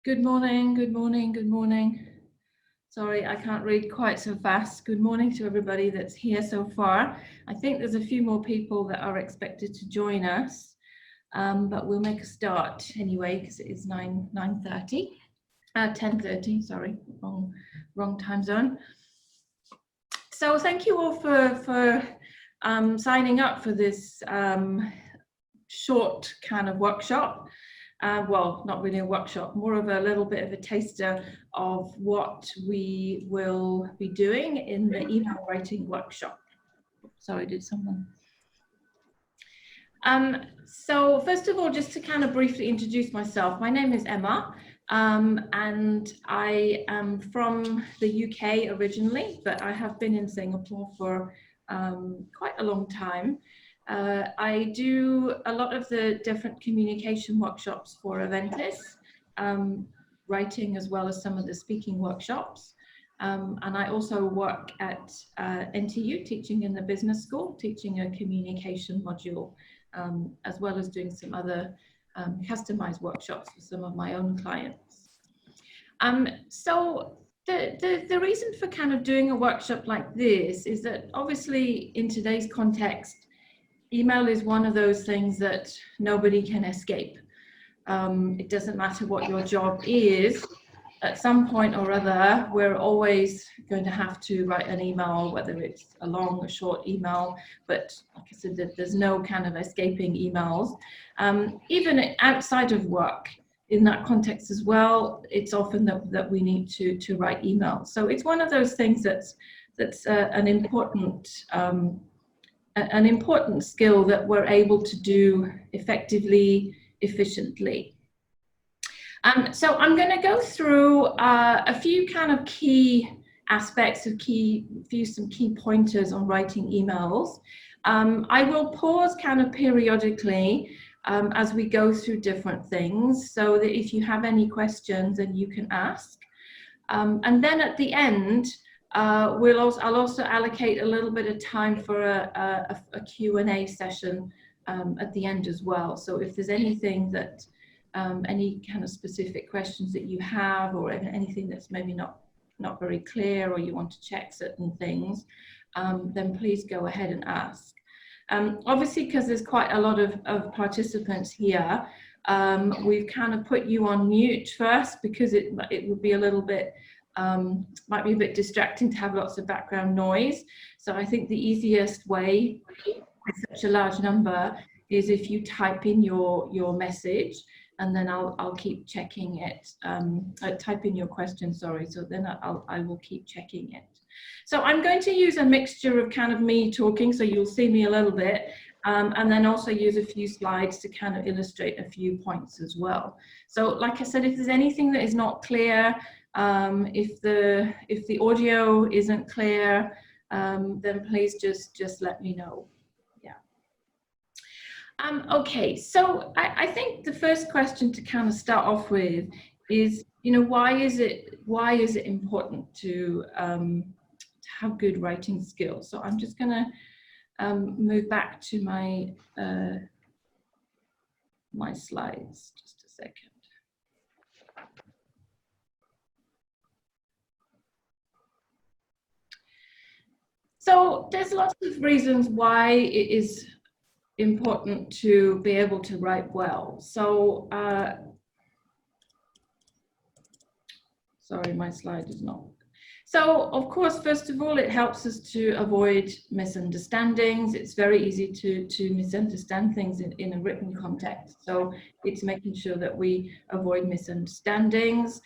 Good morning, good morning, good morning. Sorry, I can't read quite so fast. Good morning to everybody that's here so far. I think there's a few more people that are expected to join us, but we'll make a start anyway because it is 10:30, sorry, wrong time zone. So thank you all for signing up for this short kind of workshop. Well, not really a workshop, more of a little bit of a taster of what we will be doing in the email writing workshop. Sorry, did someone? So first of all, just to kind of briefly introduce myself, my name is Emma, and I am from the UK originally, but I have been in Singapore for quite a long time. I do a lot of the different communication workshops for Aventis, writing as well as some of the speaking workshops. And I also work at NTU, teaching in the business school, teaching a communication module, as well as doing some other customized workshops for some of my own clients. So the reason for kind of doing a workshop like this is that obviously in today's context, email is one of those things that nobody can escape. It doesn't matter what your job is, at some point or other, we're always going to have to write an email, whether it's a long or short email, but like I said, there's no kind of escaping emails. Even outside of work, in that context as well, it's often that we need to write emails. So it's one of those things that's an important skill that we're able to do effectively, efficiently. So I'm going to go through a few kind of key aspects of some key pointers on writing emails. I will pause kind of periodically as we go through different things, so that if you have any questions, then you can ask. And then at the end, I'll also allocate a little bit of time for a Q&A session at the end as well. So if there's anything that any kind of specific questions that you have, or anything that's maybe not very clear, or you want to check certain things, then please go ahead and ask. Obviously, because there's quite a lot of participants here, we've kind of put you on mute first, because it would be a little bit, might be a bit distracting to have lots of background noise. So I think the easiest way with such a large number is if you type in your message, and then I'll keep checking it. Type in your question, sorry. So then I will keep checking it. So I'm going to use a mixture of kind of me talking, so you'll see me a little bit, and then also use a few slides to kind of illustrate a few points as well. So like I said, if there's anything that is not clear, if the audio isn't clear, then please just let me know. Okay, so I think the first question to kind of start off with is, why is it important to have good writing skills? So I'm just going to move back to my my slides, just a second. So there's lots of reasons why it is important to be able to write well. So, sorry, my slide is not. So, of course, first of all, it helps us to avoid misunderstandings. It's very easy to misunderstand things in a written context. So it's making sure that we avoid misunderstandings.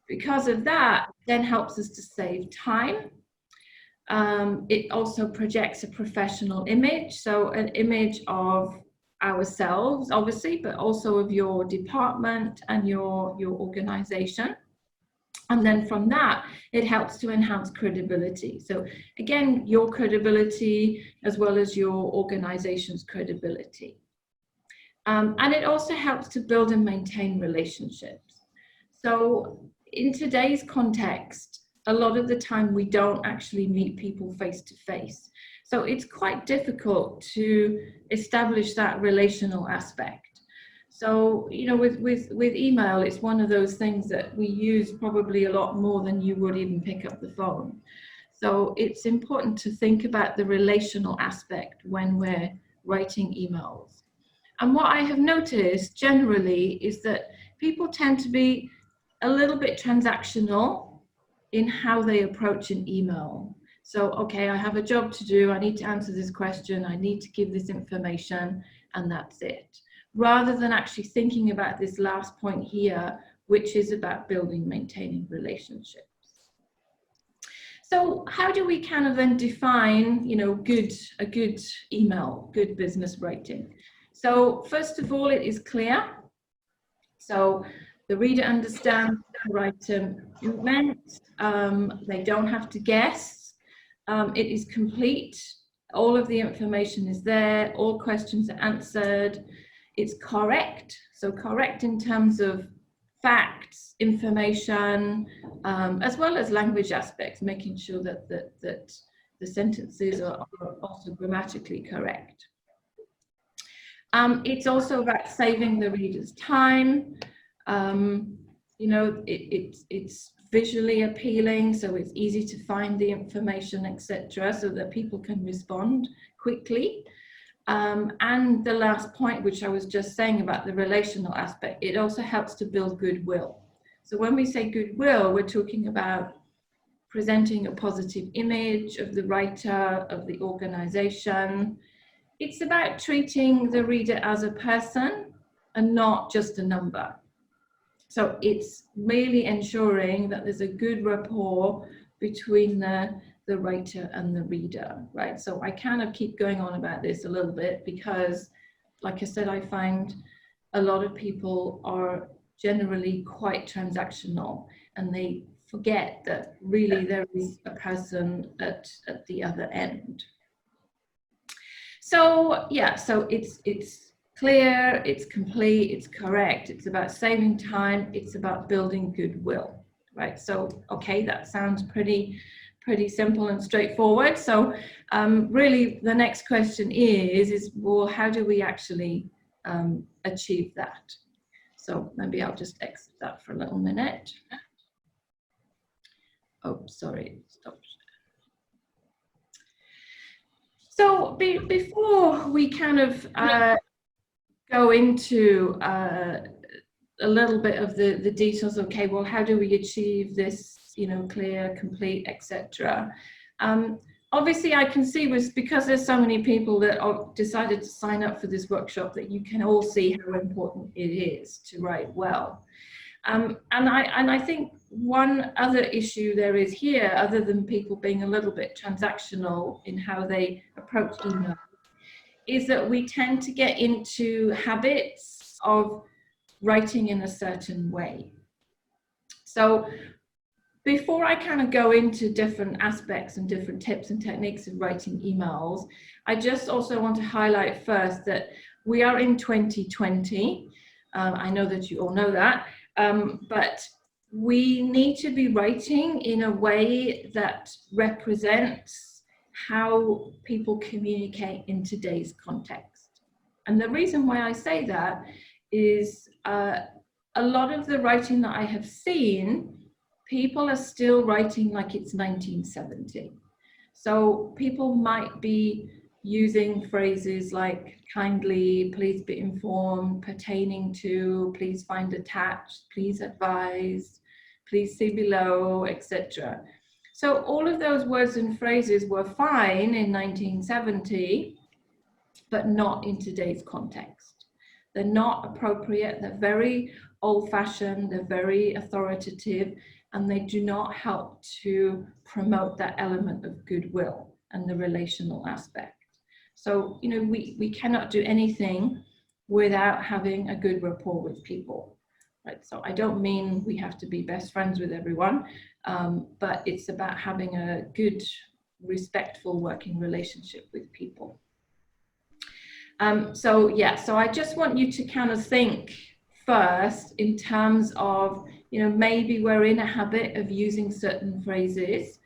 Because of that, then helps us to save time. It also projects a professional image, so an image of ourselves, obviously, but also of your department and your organization. And then from that, it helps to enhance credibility. So again, your credibility as well as your organization's credibility. And it also helps to build and maintain relationships. So in today's context, a lot of the time we don't actually meet people face to face. So it's quite difficult to establish that relational aspect. So, you know, with email, it's one of those things that we use probably a lot more than you would even pick up the phone. So it's important to think about the relational aspect when we're writing emails. And what I have noticed generally is that people tend to be a little bit transactional in how they approach an email. So, okay, I have a job to do, I need to answer this question, I need to give this information, and that's it. Rather than actually thinking about this last point here, which is about building, maintaining relationships. So how do we kind of then define, you know, a good email, good business writing? So first of all, it is clear. So the reader understands the writer meant. They don't have to guess. It is complete. All of the information is there. All questions are answered. It's correct. So correct in terms of facts, information, as well as language aspects, making sure that the sentences are also grammatically correct. It's also about saving the reader's time. You know, it's visually appealing, so it's easy to find the information, etc., so that people can respond quickly. And the last point, which I was just saying about the relational aspect, it also helps to build goodwill. So when we say goodwill, we're talking about presenting a positive image of the writer, of the organization. It's about treating the reader as a person and not just a number. So it's really ensuring that there's a good rapport between the writer and the reader, right? So I kind of keep going on about this a little bit because, like I said, I find a lot of people are generally quite transactional and they forget that really there is a person at the other end. So yeah, so it's clear, it's complete, it's correct, it's about saving time, it's about building goodwill, right? So, okay, that sounds pretty simple and straightforward. So really the next question is, well, how do we actually achieve that? So maybe I'll just exit that for a little minute. Oh, sorry, stop. So before we kind of go into a little bit of the details, okay, well, how do we achieve this, you know, clear, complete, etc. Obviously, I can see because there's so many people that decided to sign up for this workshop that you can all see how important it is to write well. And I think one other issue there is here, other than people being a little bit transactional in how they approach email, is that we tend to get into habits of writing in a certain way. So before I kind of go into different aspects and different tips and techniques of writing emails, I just also want to highlight first that we are in 2020. I know that you all know that, but we need to be writing in a way that represents how people communicate in today's context. And the reason why I say that is a lot of the writing that I have seen, people are still writing like it's 1970. So people might be using phrases like kindly, please be informed, pertaining to, please find attached, please advise, please see below, etc. So all of those words and phrases were fine in 1970, but not in today's context. They're not appropriate, they're very old-fashioned, they're very authoritative, and they do not help to promote that element of goodwill and the relational aspect. So, you know, we cannot do anything without having a good rapport with people, right? So I don't mean we have to be best friends with everyone, but it's about having a good, respectful working relationship with people. So yeah, so I just want you to kind of think first in terms of, you know, maybe we're in a habit of using certain phrases.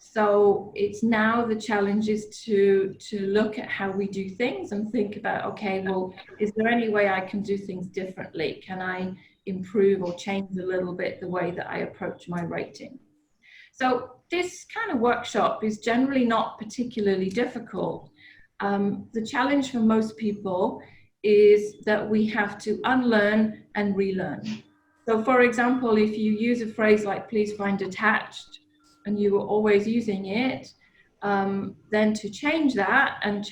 So it's now the challenge is to look at how we do things and think about, okay, well, is there any way I can do things differently? Can I improve or change a little bit the way that I approach my writing? So this kind of workshop is generally not particularly difficult. The challenge for most people is that we have to unlearn and relearn. So for example, if you use a phrase like please find attached and you were always using it, then to change that and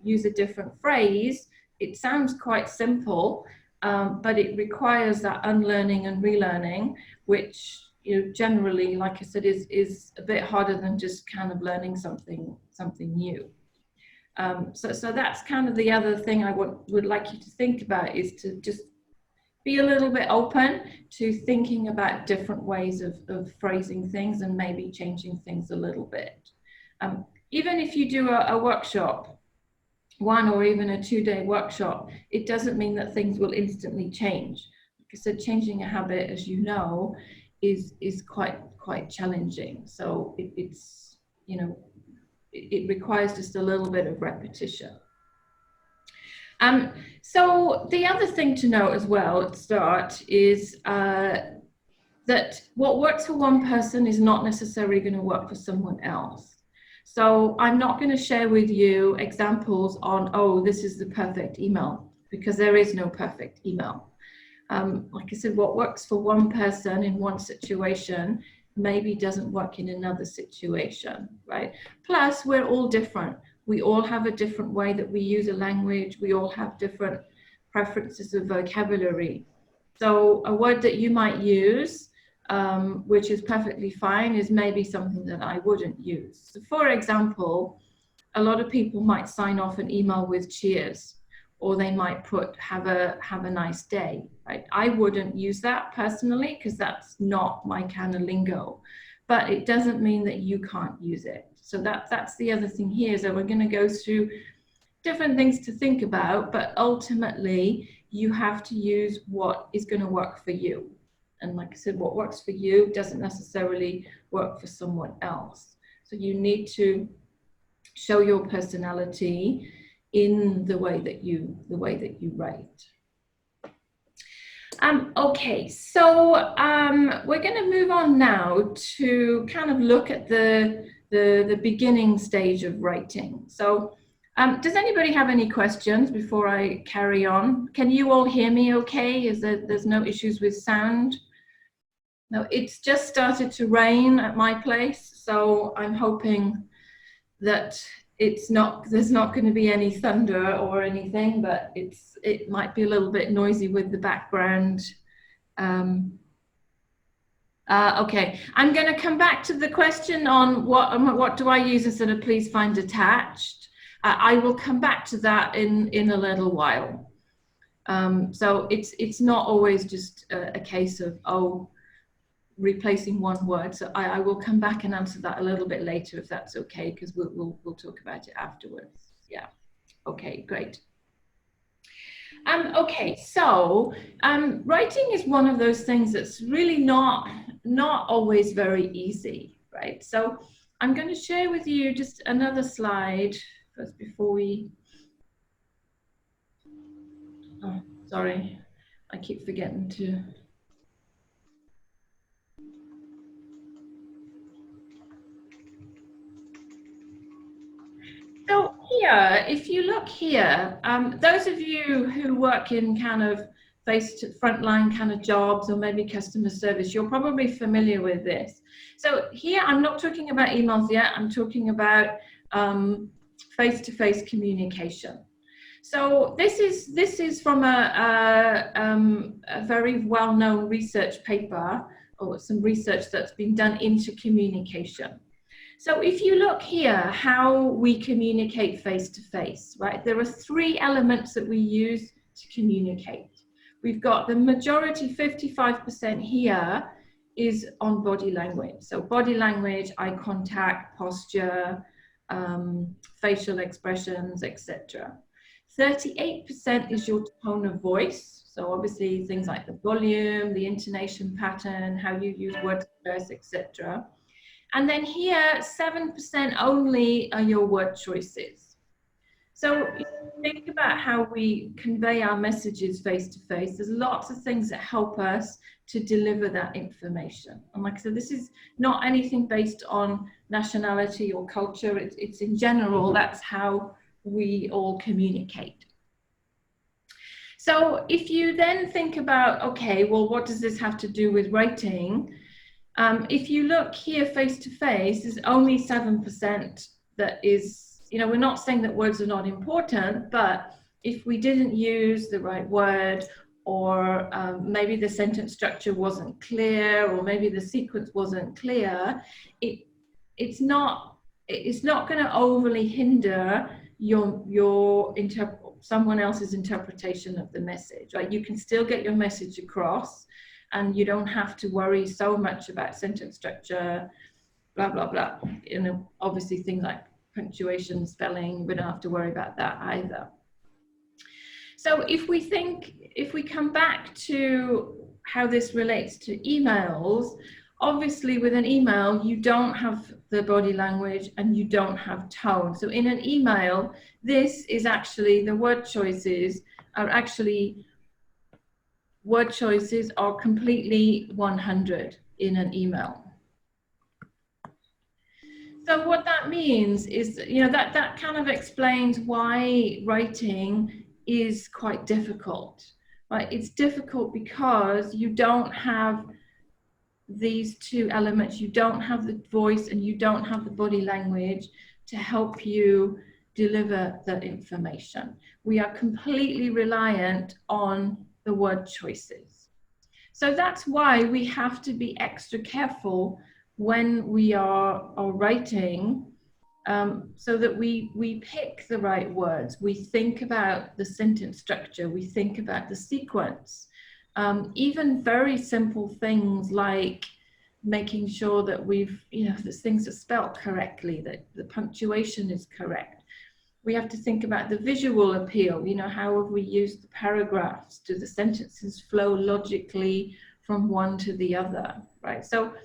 use a different phrase, it sounds quite simple, but it requires that unlearning and relearning, which generally, like I said, is a bit harder than just kind of learning something new. So that's kind of the other thing I would like you to think about, is to just be a little bit open to thinking about different ways of phrasing things and maybe changing things a little bit. Even if you do a workshop, 1 or even a 2-day workshop, it doesn't mean that things will instantly change. Like I said, changing a habit, as you know, is quite challenging. So it's it requires just a little bit of repetition. So the other thing to note as well at the start is that what works for one person is not necessarily going to work for someone else. So I'm not going to share with you examples on, oh, this is the perfect email, because there is no perfect email. Like I said, what works for one person in one situation maybe doesn't work in another situation, right? Plus, we're all different. We all have a different way that we use a language. We all have different preferences of vocabulary. So a word that you might use, which is perfectly fine, is maybe something that I wouldn't use. So for example, a lot of people might sign off an email with cheers, or they might put have a nice day, right? I wouldn't use that personally because that's not my kind of lingo, but it doesn't mean that you can't use it. So that's the other thing here, is that we're going to go through different things to think about, but ultimately you have to use what is going to work for you. And like I said, what works for you doesn't necessarily work for someone else. So you need to show your personality in the way that you write. Okay, so we're going to move on now to kind of look at the beginning stage of writing. So does anybody have any questions before I carry on? Can you all hear me okay? There's no issues with sound? No, it's just started to rain at my place, so I'm hoping that there's not going to be any thunder or anything, but it might be a little bit noisy with the background. Okay, I'm going to come back to the question on what do I use instead of please find attached. I will come back to that in a little while. So it's not always just a case of, oh, replacing one word. So I will come back and answer that a little bit later, if that's okay, because we'll talk about it afterwards. Yeah. Okay, great. Okay, so writing is one of those things that's really not always very easy, right? So I'm going to share with you just another slide first before we... Oh, sorry, I keep forgetting to... So here, if you look here, those of you who work in kind of frontline kind of jobs or maybe customer service, you're probably familiar with this. So here, I'm not talking about emails yet. I'm talking about face-to-face communication. So this is from a very well-known research paper, or some research that's been done into communication. So if you look here, how we communicate face-to-face, right? There are 3 elements that we use to communicate. We've got the majority, 55% here, is on body language. So body language, eye contact, posture, facial expressions, etc. 38% is your tone of voice. So obviously things like the volume, the intonation pattern, how you use word stress, etc. And then here, 7% only are your word choices. So if you think about how we convey our messages face-to-face, there's lots of things that help us to deliver that information. And like I said, this is not anything based on nationality or culture. It's in general, that's how we all communicate. So if you then think about, okay, well, what does this have to do with writing? If you look here face-to-face, there's only 7% that is, you know, we're not saying that words are not important, but if we didn't use the right word, or maybe the sentence structure wasn't clear, or maybe the sequence wasn't clear, it's not going to overly hinder someone else's interpretation of the message. Right? You can still get your message across, and you don't have to worry so much about sentence structure, blah, blah, blah. You know, obviously things like punctuation, spelling, we don't have to worry about that either. So if we come back to how this relates to emails, obviously with an email, you don't have the body language and you don't have tone. So in an email, this is actually, the word choices are completely 100 in an email. So what that means is, you know, that kind of explains why writing is quite difficult, right? It's difficult because you don't have these two elements. You don't have the voice and you don't have the body language to help you deliver the information. We are completely reliant on the word choices. So that's why we have to be extra careful when we are writing, so that we pick the right words. We think about the sentence structure. We think about the sequence. Even very simple things like making sure that the things are spelt correctly, that the punctuation is correct. We have to think about the visual appeal. You know, how have we used the paragraphs? Do the sentences flow logically from one to the other, right? So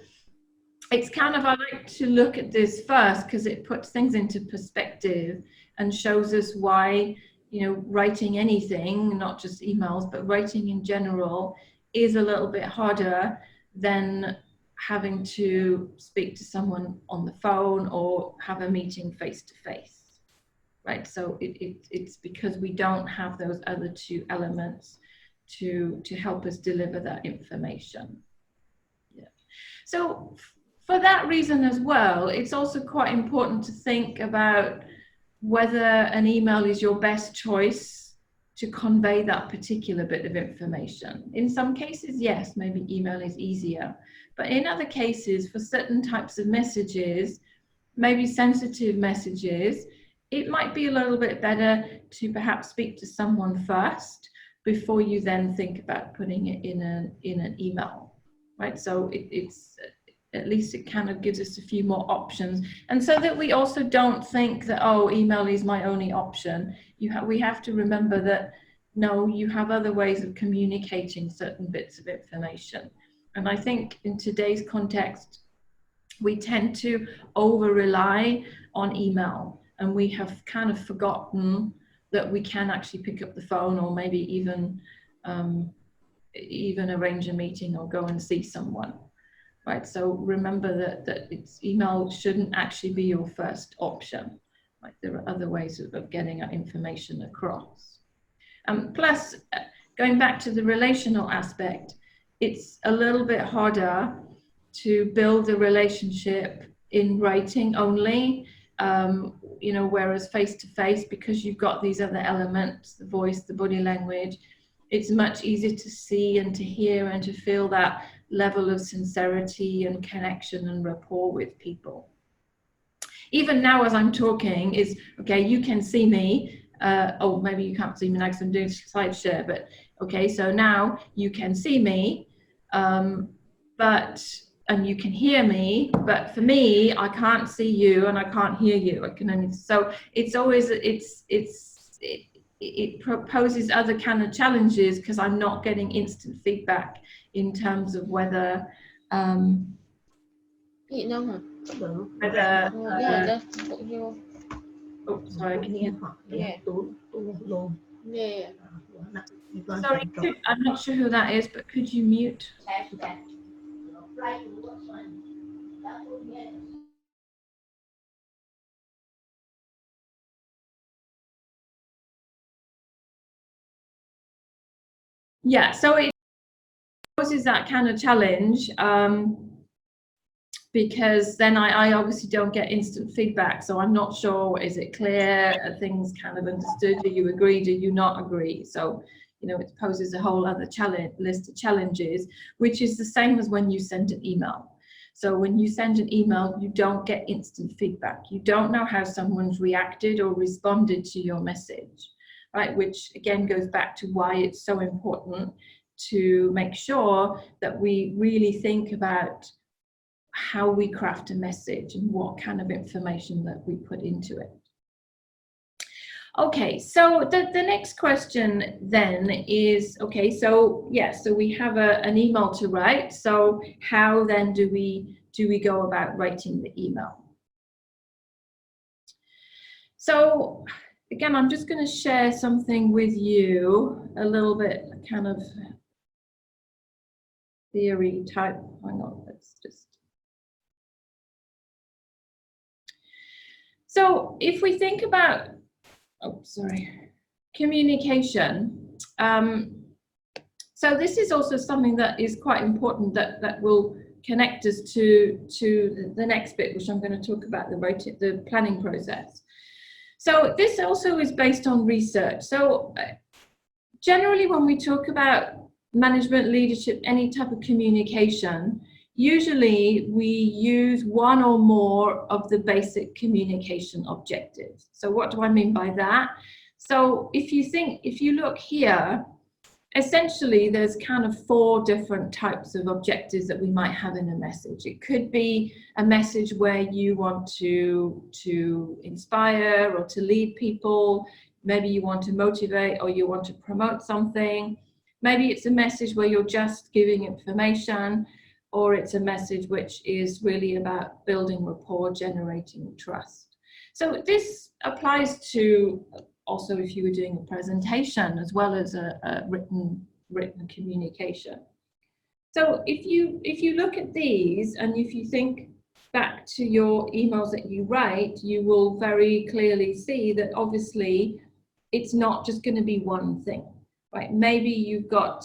it's kind of, I like to look at this first because it puts things into perspective and shows us why, you know, writing anything, not just emails, but writing in general is a little bit harder than having to speak to someone on the phone or have a meeting face to face, right? So it's because we don't have those other two elements to help us deliver that information. Yeah. So for that reason as well, it's also quite important to think about whether an email is your best choice to convey that particular bit of information. In some cases, yes, maybe email is easier. But in other cases, for certain types of messages, maybe sensitive messages, it might be a little bit better to perhaps speak to someone first before you then think about putting it in an email, right? So it's at least it kind of gives us a few more options, and so that we also don't think that, oh, email is my only option. We have to remember that, no, you have other ways of communicating certain bits of information. And I think in today's context, we tend to over-rely on email, and we have kind of forgotten that we can actually pick up the phone, or maybe even arrange a meeting or go and see someone. Right, so remember that email shouldn't actually be your first option. Like, there are other ways of getting our information across. Plus, going back to the relational aspect, it's a little bit harder to build a relationship in writing only, you know, whereas face-to-face, because you've got these other elements, the voice, the body language, it's much easier to see and to hear and to feel that level of sincerity and connection and rapport with people. Even now as I'm talking is, okay, you can see me. Oh, maybe you can't see me now because I'm doing slide share, but okay, so now you can see me, and you can hear me, but for me, I can't see you and I can't hear you. I can only, so it's always, it proposes other kind of challenges because I'm not getting instant feedback in terms of whether whether, oh, sorry, can you? Sorry, I'm not sure who that is, but could you mute? Yeah, so it poses that kind of challenge because then I obviously don't get instant feedback, so I'm not sure, is it clear, are things kind of understood, do you agree, do you not agree? So, you know, it poses a whole other list of challenges, which is the same as when you send an email. So when you send an email, you don't get instant feedback. You don't know how someone's reacted or responded to your message, right? Which again goes back to why it's so important to make sure that we really think about how we craft a message and what kind of information that we put into it. Okay, so the next question then is, okay, so yeah, so we have an email to write. So how then do we go about writing the email? So again, I'm just going to share something with you, a little bit kind of theory type. Hang on, let's just. So if we think about, oh, sorry, communication. So this is also something that is quite important that will connect us to the next bit, which I'm going to talk about, the planning process. So this also is based on research. So generally when we talk about management, leadership, any type of communication, usually we use one or more of the basic communication objectives. So what do I mean by that? So if you look here, essentially there's kind of 4 different types of objectives that we might have in a message. It could be a message where you want to inspire or to lead people. Maybe you want to motivate or you want to promote something. Maybe it's a message where you're just giving information, or it's a message which is really about building rapport, generating trust. So this applies to also if you were doing a presentation as well as a written communication. So if you look at these and if you think back to your emails that you write, you will very clearly see that obviously it's not just going to be one thing, right? Maybe you've got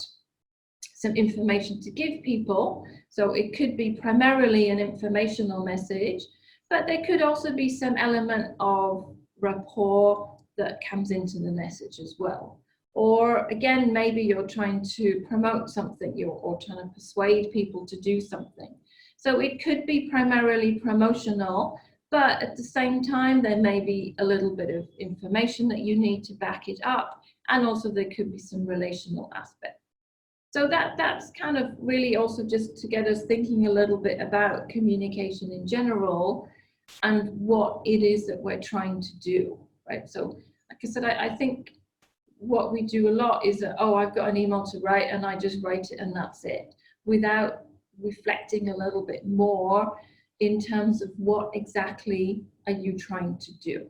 some information to give people, so it could be primarily an informational message, but there could also be some element of rapport that comes into the message as well. Or again, maybe you're trying to promote something, or trying to persuade people to do something. So it could be primarily promotional, but at the same time, there may be a little bit of information that you need to back it up. And also there could be some relational aspect. So that's kind of really also just to get us thinking a little bit about communication in general and what it is that we're trying to do, right? So like I said, I think what we do a lot is that, oh, I've got an email to write and I just write it and that's it, without reflecting a little bit more in terms of what exactly are you trying to do.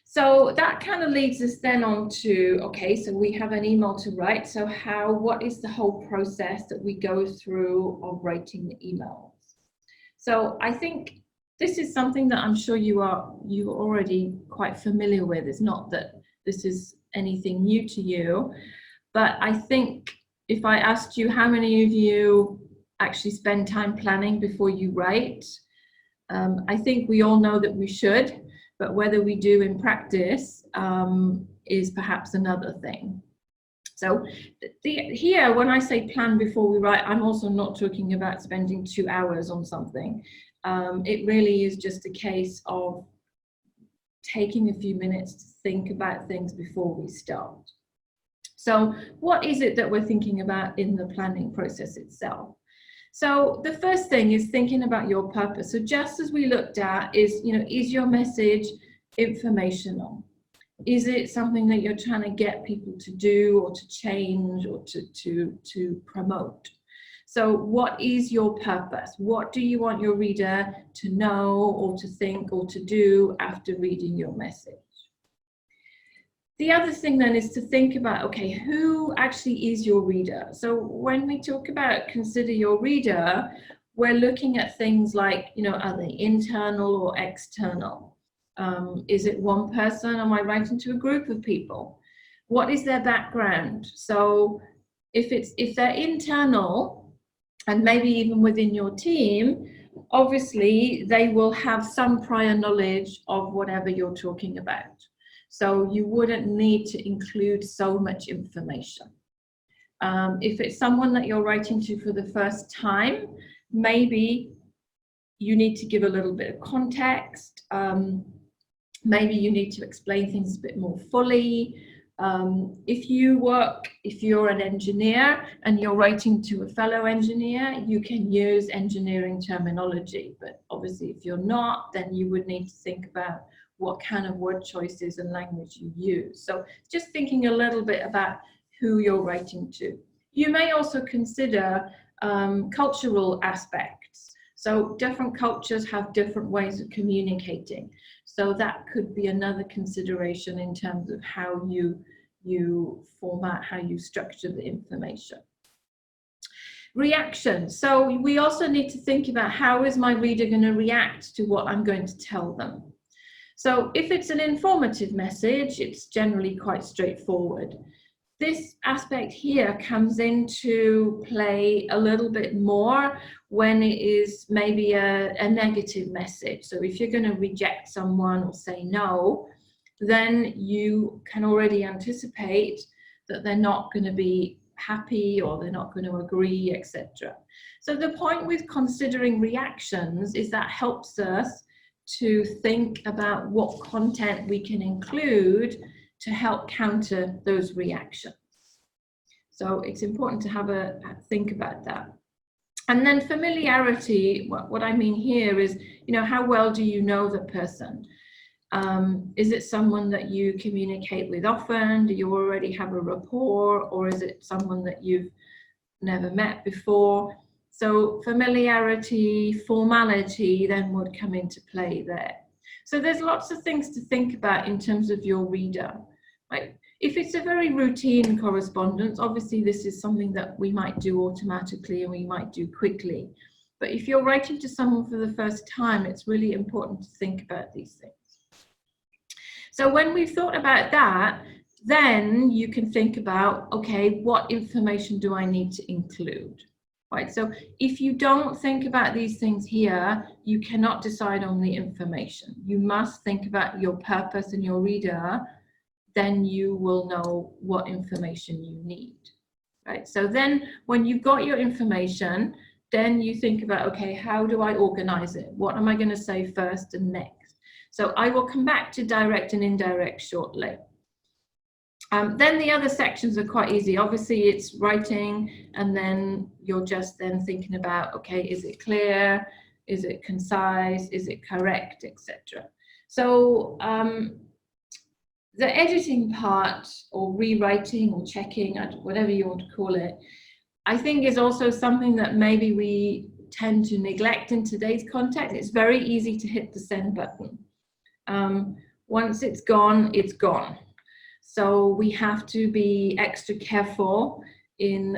So that kind of leads us then on to, okay, so we have an email to write. So what is the whole process that we go through of writing the emails? So I think this is something that I'm sure you're already quite familiar with. It's not that this is anything new to you, but I think if I asked you how many of you actually spend time planning before you write, I think we all know that we should. But whether we do in practice is perhaps another thing. So here, when I say plan before we write, I'm also not talking about spending 2 hours on something. It really is just a case of taking a few minutes to think about things before we start. So what is it that we're thinking about in the planning process itself? So the first thing is thinking about your purpose. So just as we looked at is your message informational? Is it something that you're trying to get people to do or to change or to promote? So what is your purpose? What do you want your reader to know or to think or to do after reading your message? The other thing then is to think about, okay, who actually is your reader? So when we talk about consider your reader, we're looking at things like, are they internal or external? Is it one person? Am I writing to a group of people? What is their background? So if they're internal, and maybe even within your team, obviously they will have some prior knowledge of whatever you're talking about. So you wouldn't need to include so much information. If it's someone that you're writing to for the first time, maybe you need to give a little bit of context. Maybe you need to explain things a bit more fully. If you're an engineer and you're writing to a fellow engineer, you can use engineering terminology. But obviously, if you're not, then you would need to think about what kind of word choices and language you use. So just thinking a little bit about who you're writing to. You may also consider cultural aspects. So different cultures have different ways of communicating. So that could be another consideration in terms of how you format, how you structure the information. Reaction. So we also need to think about how is my reader going to react to what I'm going to tell them. So if it's an informative message, it's generally quite straightforward. This aspect here comes into play a little bit more when it is maybe a negative message. So if you're going to reject someone or say no, then you can already anticipate that they're not going to be happy or they're not going to agree, etc. So the point with considering reactions is that helps us to think about what content we can include to help counter those reactions. So it's important to have a think about that. And then familiarity, what I mean here is, how well do you know the person? Is it someone that you communicate with often? Do you already have a rapport? Or is it someone that you've never met before? So familiarity, formality then would come into play there. So there's lots of things to think about in terms of your reader. Right? If it's a very routine correspondence, obviously this is something that we might do automatically and we might do quickly. But if you're writing to someone for the first time, it's really important to think about these things. So when we've thought about that, then you can think about, okay, what information do I need to include? Right, so if you don't think about these things here, you cannot decide on the information. You must think about your purpose and your reader, then you will know what information you need. Right, so then when you've got your information, then you think about, okay, how do I organize it? What am I going to say first and next? So I will come back to direct and indirect shortly. Then the other sections are quite easy. Obviously, it's writing, and then you're just then thinking about, okay, is it clear? Is it concise? Is it correct, etc. So the editing part, or rewriting, or checking, whatever you want to call it, I think is also something that maybe we tend to neglect in today's context. It's very easy to hit the send button. Once it's gone, it's gone. So we have to be extra careful in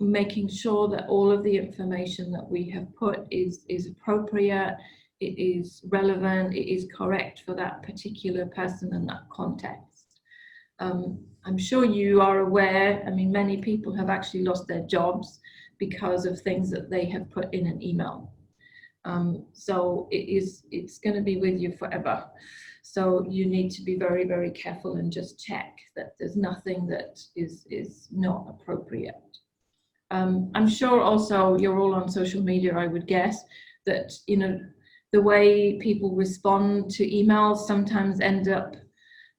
making sure that all of the information that we have put is appropriate, it is relevant, it is correct for that particular person and that context. I'm sure you are aware, many people have actually lost their jobs because of things that they have put in an email. So it's going to be with you forever. So you need to be very, very careful and just check that there's nothing that is not appropriate. I'm sure also you're all on social media, I would guess, that the way people respond to emails sometimes end up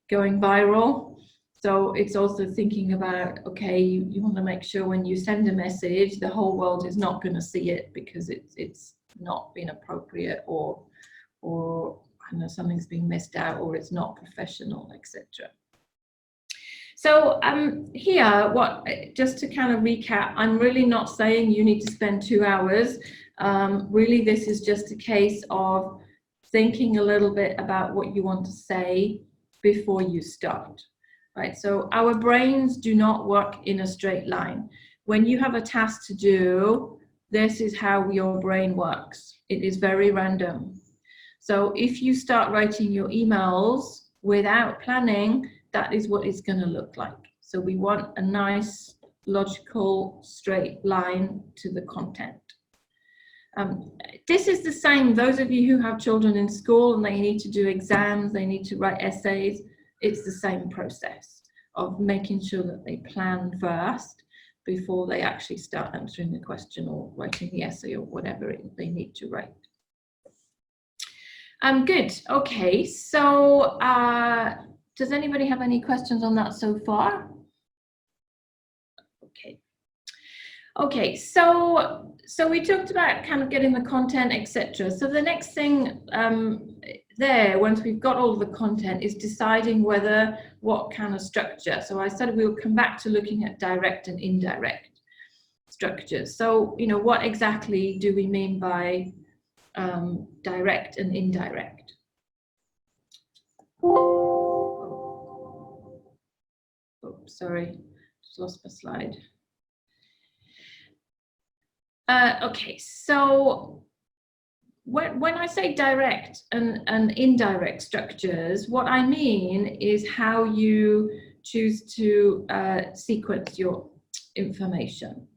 going viral. So it's also thinking about, okay, you want to make sure when you send a message, the whole world is not going to see it because it's not been appropriate, or something's being missed out, or it's not professional, etc. So here, just to kind of recap, I'm really not saying you need to spend 2 hours. Really, this is just a case of thinking a little bit about what you want to say before you start, right? So our brains do not work in a straight line. When you have a task to do, this is how your brain works. It is very random. So if you start writing your emails without planning, that is what it's going to look like. So we want a nice, logical, straight line to the content. This is the same, those of you who have children in school and they need to do exams, they need to write essays, it's the same process of making sure that they plan first before they actually start answering the question or writing the essay or whatever they need to write. Good, okay, so does anybody have any questions on that so far? Okay, so we talked about kind of getting the content, etc. So the next thing there, once we've got all the content, is deciding what kind of structure. So I said we'll come back to looking at direct and indirect structures. So, you know, what exactly do we mean by direct and indirect? Oh, sorry, just lost my slide. Okay, so when I say direct and indirect structures, what I mean is how you choose to sequence your information.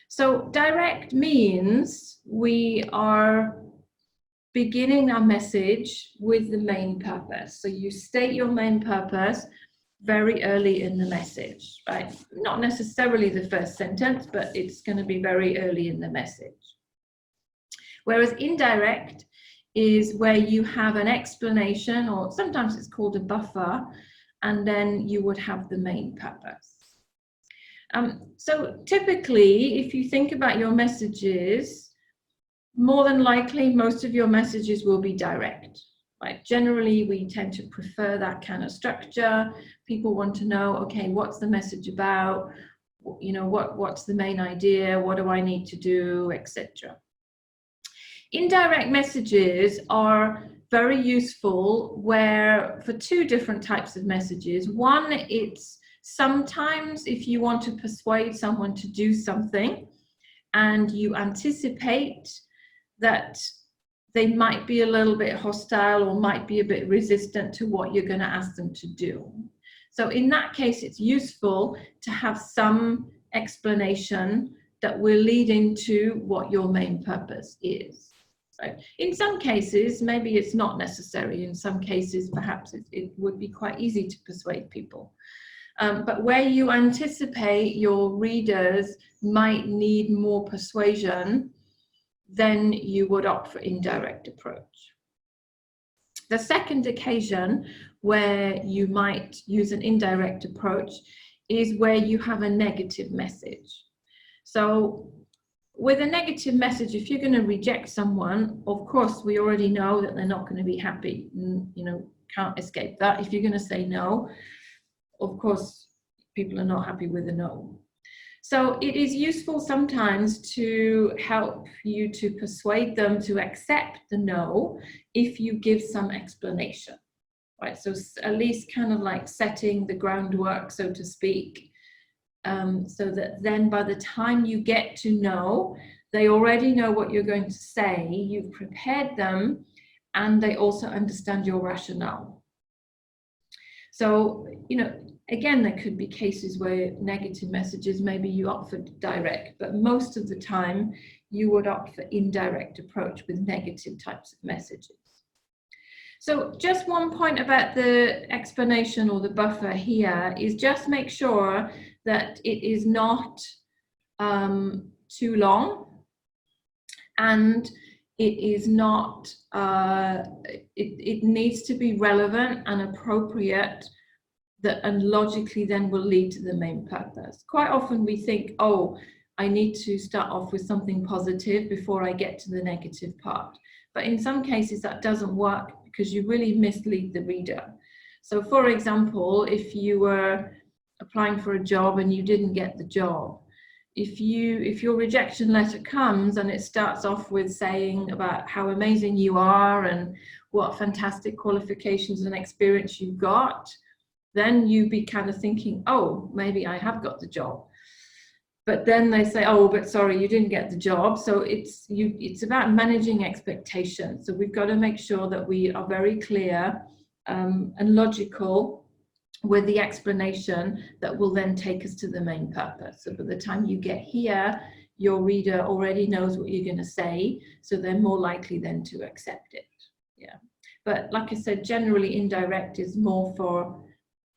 So direct means we are beginning our message with the main purpose. So you state your main purpose very early in the message, right? Not necessarily the first sentence, but it's going to be very early in the message. Whereas indirect is where you have an explanation, or sometimes it's called a buffer, and then you would have the main purpose. So typically, if you think about your messages, more than likely, most of your messages will be direct. Right? Generally, we tend to prefer that kind of structure. People want to know, okay, what's the message about? You know, what's the main idea? What do I need to do, etc. Indirect messages are very useful for two different types of messages. One, it's sometimes if you want to persuade someone to do something and you anticipate that they might be a little bit hostile or might be a bit resistant to what you're going to ask them to do. So in that case, it's useful to have some explanation that will lead into what your main purpose is. Right? In some cases, maybe it's not necessary. In some cases, perhaps it would be quite easy to persuade people. But where you anticipate your readers might need more persuasion, then you would opt for indirect approach. The second occasion where you might use an indirect approach is where you have a negative message. So with a negative message, if you're going to reject someone, of course, we already know that they're not going to be happy. You know, can't escape that. If you're going to say no, of course, people are not happy with a no. So it is useful sometimes to help you to persuade them to accept the no if you give some explanation, right? So at least kind of like setting the groundwork, so to speak, so that then by the time you get to no, they already know what you're going to say, you've prepared them, and they also understand your rationale. So, you know, again, there could be cases where negative messages, maybe you opt for direct, but most of the time you would opt for indirect approach with negative types of messages. So just one point about the explanation or the buffer here is just make sure that it is not too long, and it is not, it needs to be relevant and appropriate, and logically then will lead to the main purpose. Quite often we think, oh, I need to start off with something positive before I get to the negative part. But in some cases that doesn't work because you really mislead the reader. So for example, if you were applying for a job and you didn't get the job, if your rejection letter comes and it starts off with saying about how amazing you are and what fantastic qualifications and experience you got, then you be kind of thinking, oh, maybe I have got the job. But then they say, oh, but sorry, you didn't get the job. So it's about managing expectations. So we've got to make sure that we are very clear and logical with the explanation that will then take us to the main purpose. So by the time you get here, your reader already knows what you're going to say, so they're more likely then to accept it. Yeah. But like I said, generally indirect is more for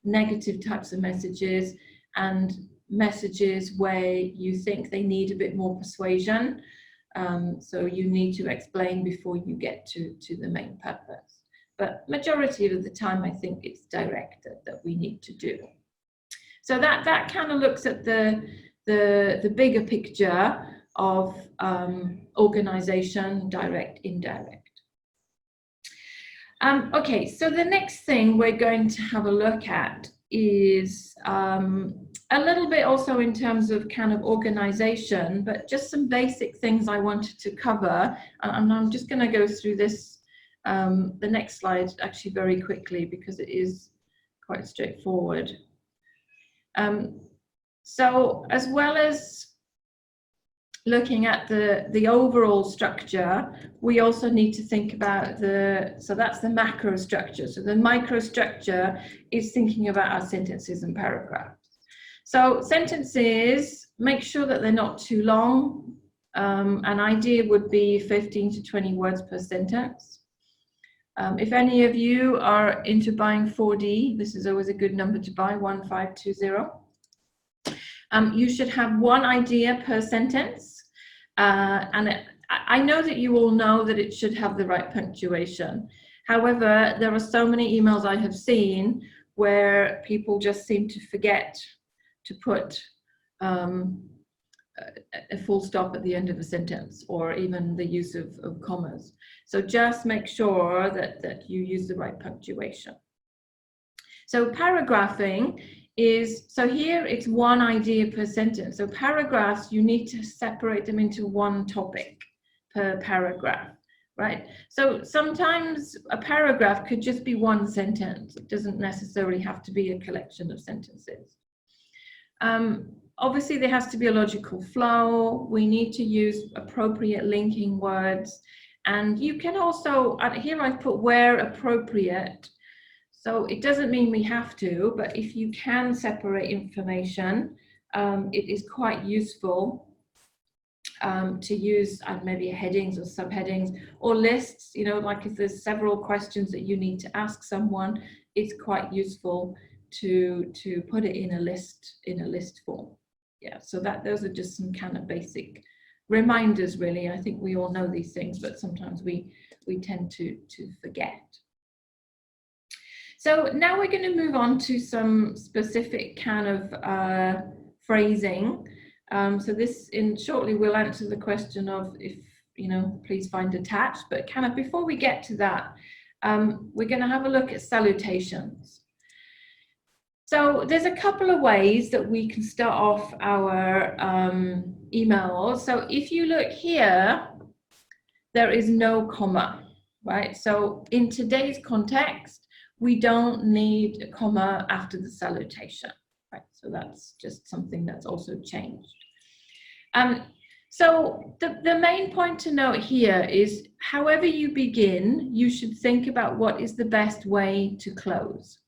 negative types of messages and messages where you think they need a bit more persuasion. So you need to explain before you get to the main purpose. But majority of the time, I think it's direct that we need to do. So that kind of looks at the bigger picture of organization, direct, indirect. Okay, so the next thing we're going to have a look at is a little bit also in terms of kind of organization, but just some basic things I wanted to cover. And I'm just going to go through this, the next slide actually very quickly because it is quite straightforward. So as well as looking at the overall structure, we also need to think about so that's the macro structure. So the micro structure is thinking about our sentences and paragraphs. So sentences, make sure that they're not too long. An idea would be 15 to 20 words per sentence. If any of you are into buying 4D, this is always a good number to buy, 1520. You should have one idea per sentence. I know that you all know that it should have the right punctuation. However, there are so many emails I have seen where people just seem to forget to put a full stop at the end of a sentence, or even the use of commas. So just make sure that you use the right punctuation. So paragraphing is, so here it's one idea per sentence. So paragraphs, you need to separate them into one topic per paragraph, right? So sometimes a paragraph could just be one sentence. It doesn't necessarily have to be a collection of sentences. Obviously, there has to be a logical flow. We need to use appropriate linking words. And you can also, here I've put where appropriate. So it doesn't mean we have to, but if you can separate information, it is quite useful to use maybe headings or subheadings or lists. You know, like if there's several questions that you need to ask someone, it's quite useful to put it in a list form. Yeah, so those are just some kind of basic reminders, really. I think we all know these things, but sometimes we tend to forget. So now we're going to move on to some specific kind of phrasing. So this shortly we'll answer the question of if, you know, please find attached, but kind of before we get to that, we're going to have a look at salutations. So there's a couple of ways that we can start off our emails. So if you look here, there is no comma, right? So in today's context, we don't need a comma after the salutation, right? So that's just something that's also changed. So the main point to note here is, however you begin, you should think about what is the best way to close.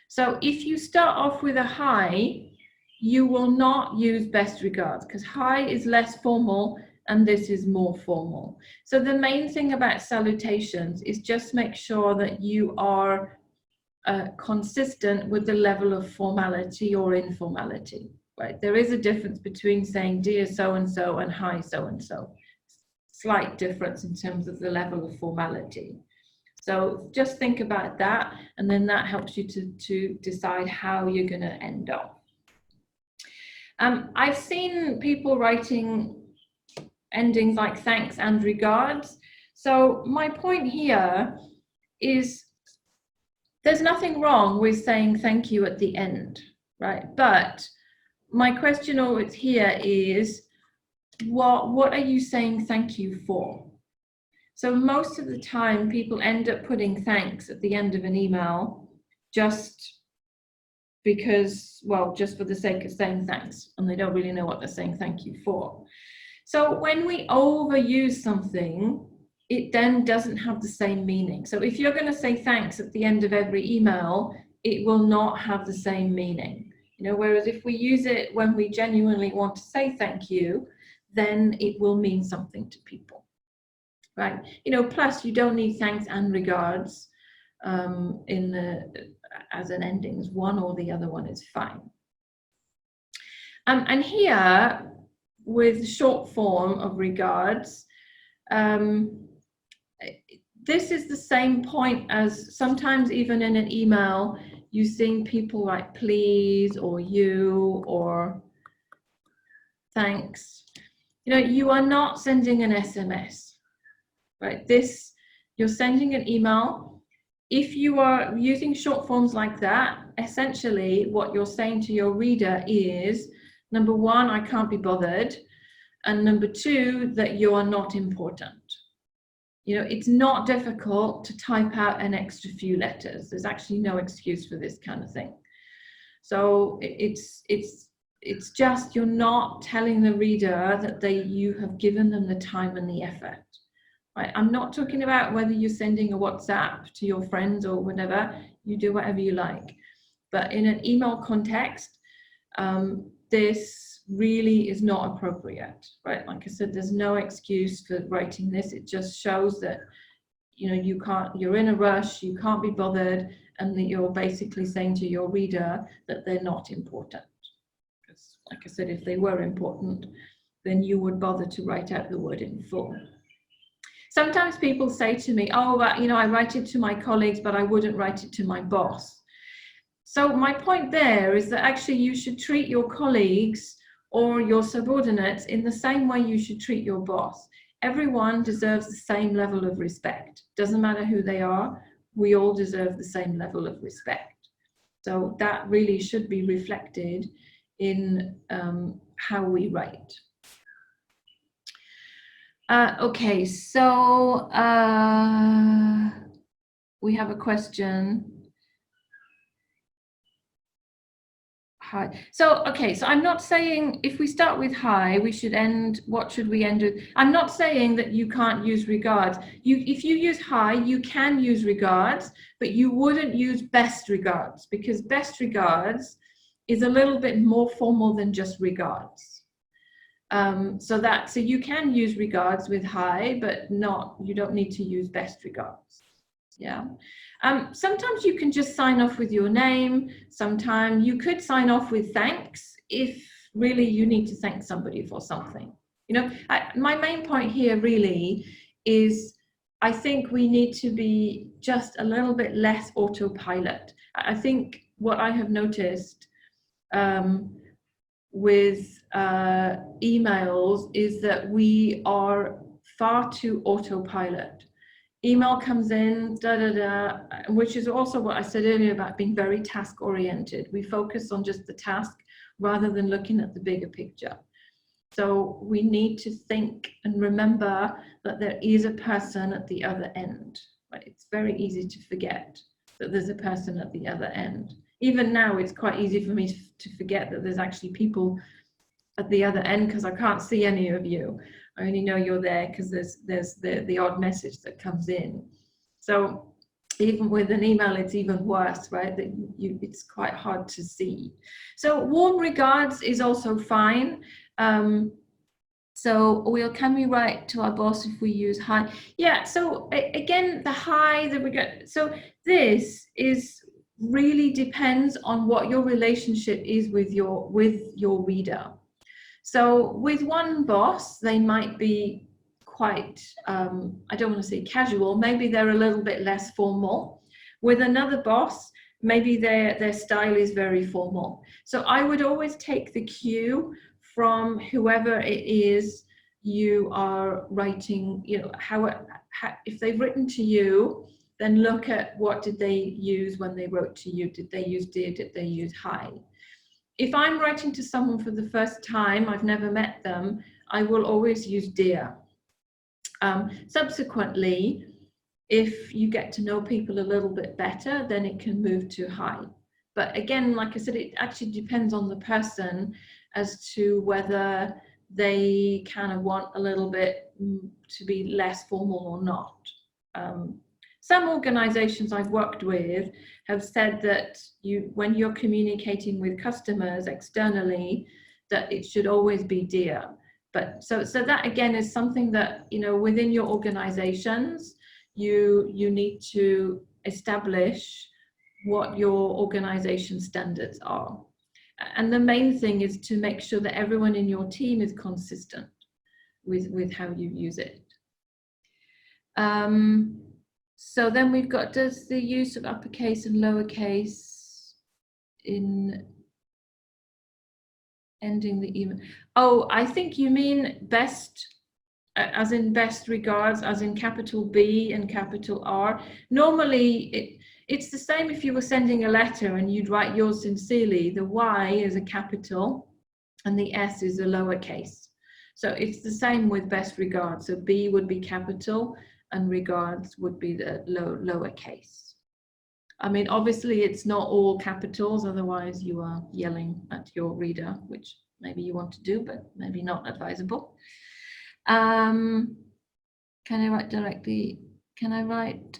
So if you start off with a hi, you will not use best regards, because hi is less formal and this is more formal. So the main thing about salutations is just make sure that you are consistent with the level of formality or informality, right? There is a difference between saying dear so-and-so and hi so-and-so. Slight difference in terms of the level of formality. So just think about that, and then that helps you to decide how you're going to end up. I've seen people writing endings like thanks and regards. So my point here is There's nothing wrong with saying thank you at the end, right? But my question always here is, what are you saying thank you for? So most of the time, people end up putting thanks at the end of an email just because, well, just for the sake of saying thanks, and they don't really know what they're saying thank you for. So when we overuse something, it then doesn't have the same meaning. So if you're going to say thanks at the end of every email, it will not have the same meaning. You know, whereas if we use it when we genuinely want to say thank you, then it will mean something to people, right? You know, plus you don't need thanks and regards as an endings. One or the other one is fine. And here, with short form of regards, this is the same point as sometimes even in an email, you see people write please or you or thanks. You know, you are not sending an SMS, right? You're sending an email. If you are using short forms like that, essentially what you're saying to your reader is, number one, I can't be bothered. And number two, that you are not important. You know, it's not difficult to type out an extra few letters. There's actually no excuse for this kind of thing. So it's just, you're not telling the reader that you have given them the time and the effort. Right? I'm not talking about whether you're sending a WhatsApp to your friends or whatever. You do whatever you like. But in an email context, this really is not appropriate, right? Like I said, there's no excuse for writing this. It just shows that, you know, you're in a rush, you can't be bothered, and that you're basically saying to your reader that they're not important. Because, like I said, if they were important, then you would bother to write out the word in full. Sometimes people say to me, oh, you know, I write it to my colleagues, but I wouldn't write it to my boss. So my point there is that actually you should treat your colleagues or your subordinates in the same way you should treat your boss. Everyone deserves the same level of respect. Doesn't matter who they are, we all deserve the same level of respect. So that really should be reflected in how we write. Okay, so we have a question. Hi. So, okay, so I'm not saying if we start with hi, we should end, what should we end with? I'm not saying that you can't use regards. If you use hi, you can use regards, but you wouldn't use best regards, because best regards is a little bit more formal than just regards. So you can use regards with hi, but you don't need to use best regards. Yeah. Sometimes you can just sign off with your name. Sometimes you could sign off with thanks if really you need to thank somebody for something. You know, my main point here really is I think we need to be just a little bit less autopilot. I think what I have noticed with emails is that we are far too autopilot. Email comes in, which is also what I said earlier about being very task oriented. We focus on just the task rather than looking at the bigger picture. So we need to think and remember that there is a person at the other end. Right? It's very easy to forget that there's a person at the other end. Even now, it's quite easy for me to forget that there's actually people at the other end because I can't see any of you. I only know you're there because there's the odd message that comes in. So even with an email, it's even worse, right? That it's quite hard to see. So warm regards is also fine. So can we write to our boss if we use hi? Yeah. So again, the hi, the regard. So this really depends on what your relationship is with your reader. So with one boss, they might be quite, I don't want to say casual, maybe they're a little bit less formal. With another boss, maybe their style is very formal. So I would always take the cue from whoever it is you are writing, you know, if they've written to you, then look at what did they use when they wrote to you. Did they use dear? Did they use hi? If I'm writing to someone for the first time, I've never met them, I will always use dear. Subsequently, if you get to know people a little bit better, then it can move to hi. But again, like I said, it actually depends on the person as to whether they kind of want a little bit to be less formal or not. Some organizations I've worked with have said that when you're communicating with customers externally, that it should always be dear. But so that again is something that, you know, within your organizations, you need to establish what your organization standards are. And the main thing is to make sure that everyone in your team is consistent with how you use it. So then we've got, does the use of uppercase and lowercase in ending the email? Oh, I think you mean best, as in best regards, as in capital B and capital R. Normally, it's the same if you were sending a letter and you'd write yours sincerely. The Y is a capital and the S is a lowercase. So it's the same with best regards. So B would be capital and regards would be the lowercase. I mean, obviously it's not all capitals, otherwise you are yelling at your reader, which maybe you want to do, but maybe not advisable. Can I write directly? Can I write?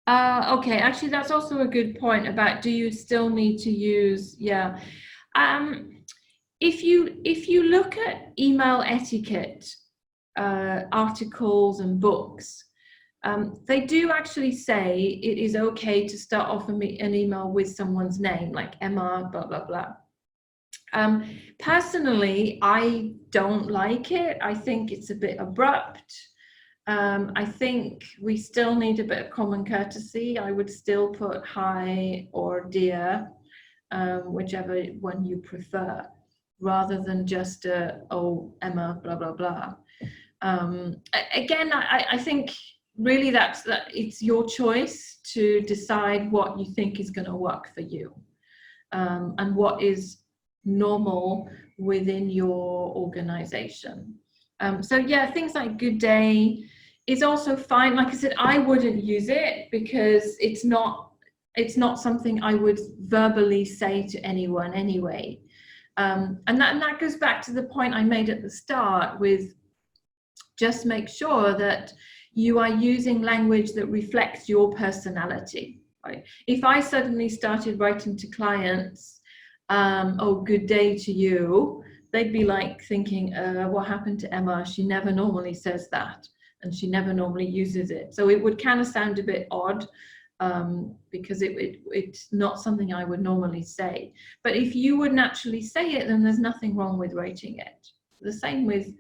Okay, actually that's also a good point about, do you still need to use, yeah. If you look at email etiquette, articles and books, they do actually say it is okay to start off an email with someone's name, like Emma, blah, blah, blah. Personally, I don't like it. I think it's a bit abrupt. I think we still need a bit of common courtesy. I would still put hi or dear, whichever one you prefer, rather than just oh, Emma, blah, blah, blah. Again, I think really that it's your choice to decide what you think is going to work for you, and what is normal within your organization. So yeah, things like good day is also fine. Like I said, I wouldn't use it because it's not something I would verbally say to anyone anyway. And that goes back to the point I made at the start with, just make sure that you are using language that reflects your personality, right? If I suddenly started writing to clients, oh, good day to you, they'd be like thinking, what happened to Emma? She never normally says that, and she never normally uses it. So it would kind of sound a bit odd, because it's not something I would normally say. But if you would naturally say it, then there's nothing wrong with writing it. The same with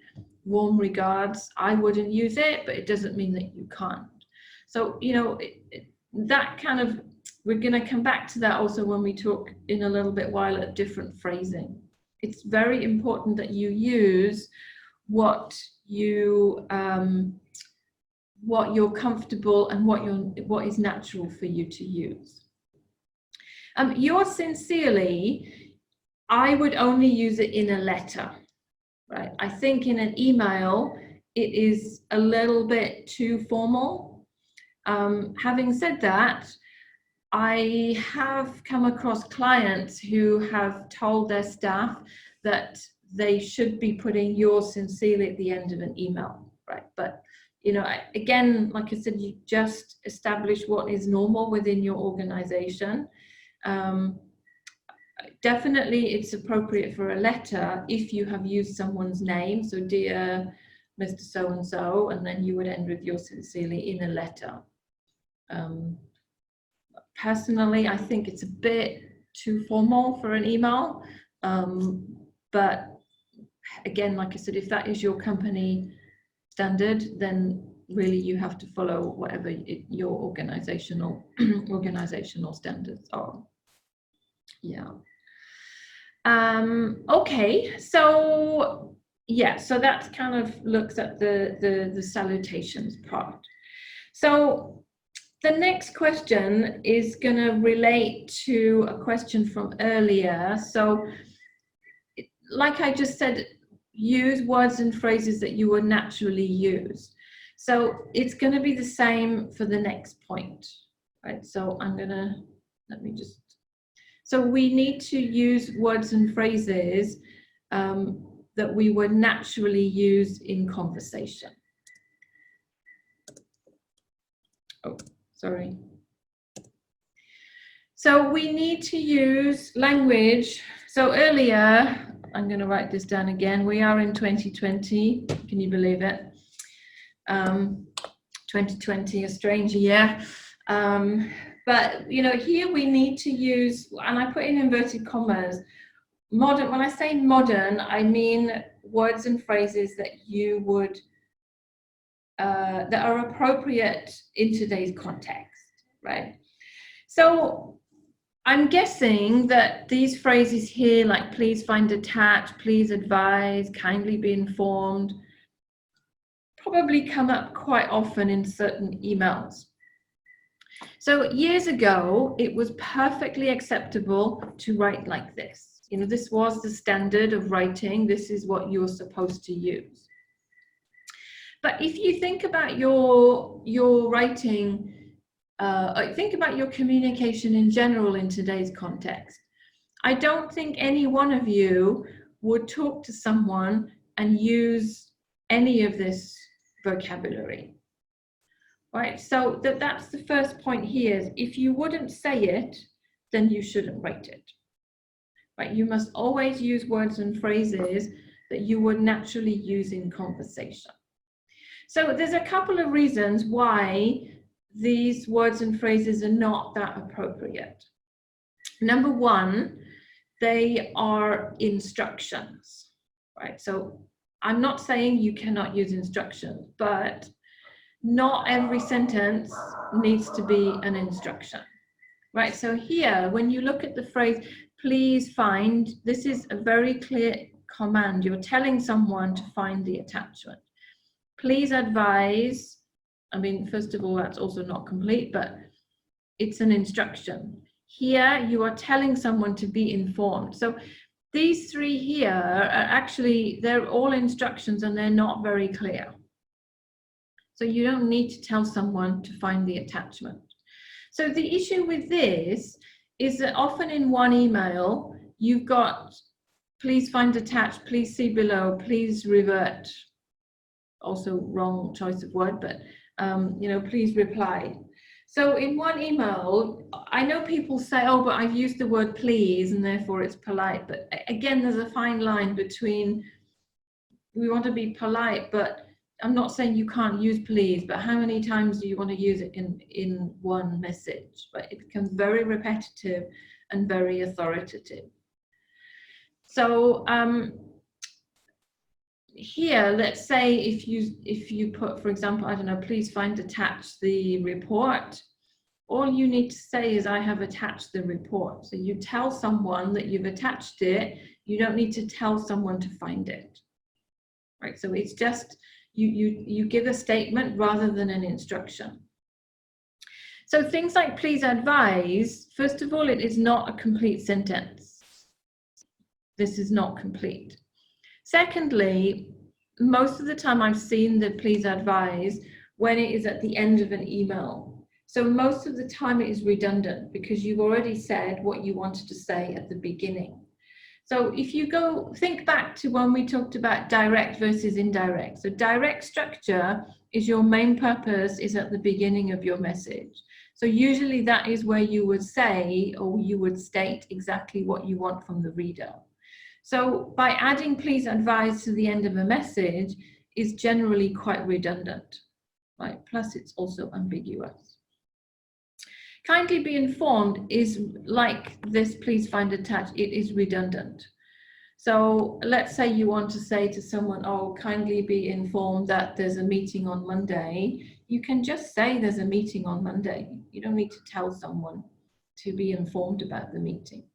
warm regards. I wouldn't use it, but it doesn't mean that you can't. So, you know, that kind of, we're going to come back to that also when we talk in a little bit while at different phrasing. It's very important that you use what you're comfortable and what is natural for you to use. Yours sincerely, I would only use it in a letter. Right. I think in an email, it is a little bit too formal. Having said that, I have come across clients who have told their staff that they should be putting yours sincerely at the end of an email, right? But, you know, again, like I said, you just establish what is normal within your organization. Definitely it's appropriate for a letter if you have used someone's name, so dear Mr. So-and-so, and then you would end with yours sincerely in a letter. Personally, I think it's a bit too formal for an email, but again, like I said, if that is your company standard, then really you have to follow whatever your organizational standards are. Yeah. Okay, so yeah, so that kind of looks at the salutations part. So The next question is going to relate to a question from earlier. So, like I just said, use words and phrases that you would naturally use. So it's going to be the same for the next point, right? So so we need to use words and phrases that we would naturally use in conversation. Oh, sorry. So we need to use language. So earlier, I'm going to write this down again. We are in 2020. Can you believe it? 2020, a strange year. But, you know, here we need to use, and I put in inverted commas, modern. When I say modern, I mean words and phrases that you would, that are appropriate in today's context, right? So I'm guessing that these phrases here, like please find attached, please advise, kindly be informed, probably come up quite often in certain emails. So years ago, it was perfectly acceptable to write like this. You know, this was the standard of writing. This is what you're supposed to use. But if you think about your writing, think about your communication in general in today's context, I don't think any one of you would talk to someone and use any of this vocabulary, right? So that's the first point here. Is if you wouldn't say it, then you shouldn't write it, right? You must always use words and phrases that you would naturally use in conversation. So there's a couple of reasons why these words and phrases are not that appropriate. Number one, they are instructions, right? So I'm not saying you cannot use instructions, but not every sentence needs to be an instruction, right? So here, when you look at the phrase, please find, this is a very clear command. You're telling someone to find the attachment. Please advise. I mean, first of all, that's also not complete, but it's an instruction. Here, you are telling someone to be informed. So these three here are actually, they're all instructions and they're not very clear. So you don't need to tell someone to find the attachment. So the issue with this is that often in one email, you've got, please find attached, please see below, please revert. Also wrong choice of word, but you know, please reply. So in one email, I know people say, oh, but I've used the word please and therefore it's polite. But again, there's a fine line between, we want to be polite, but I'm not saying you can't use please, but how many times do you want to use it in one message? But it becomes very repetitive and very authoritative. So here, let's say if you put, for example, I don't know, please find attached the report. All you need to say is I have attached the report. So you tell someone that you've attached it. You don't need to tell someone to find it, right? So it's just you give a statement rather than an instruction. So things like please advise, first of all, it is not a complete sentence. This is not complete. Secondly, most of the time I've seen the please advise when it is at the end of an email. So most of the time it is redundant because you've already said what you wanted to say at the beginning. So if you go think back to when we talked about direct versus indirect. So direct structure is your main purpose is at the beginning of your message. So usually that is where you would say or you would state exactly what you want from the reader. So by adding please advise to the end of a message is generally quite redundant, right? Plus it's also ambiguous. Kindly be informed is like this please find attached, it is redundant. So let's say you want to say to someone, oh, kindly be informed that there's a meeting on Monday. You can just say there's a meeting on Monday. You don't need to tell someone to be informed about the meeting.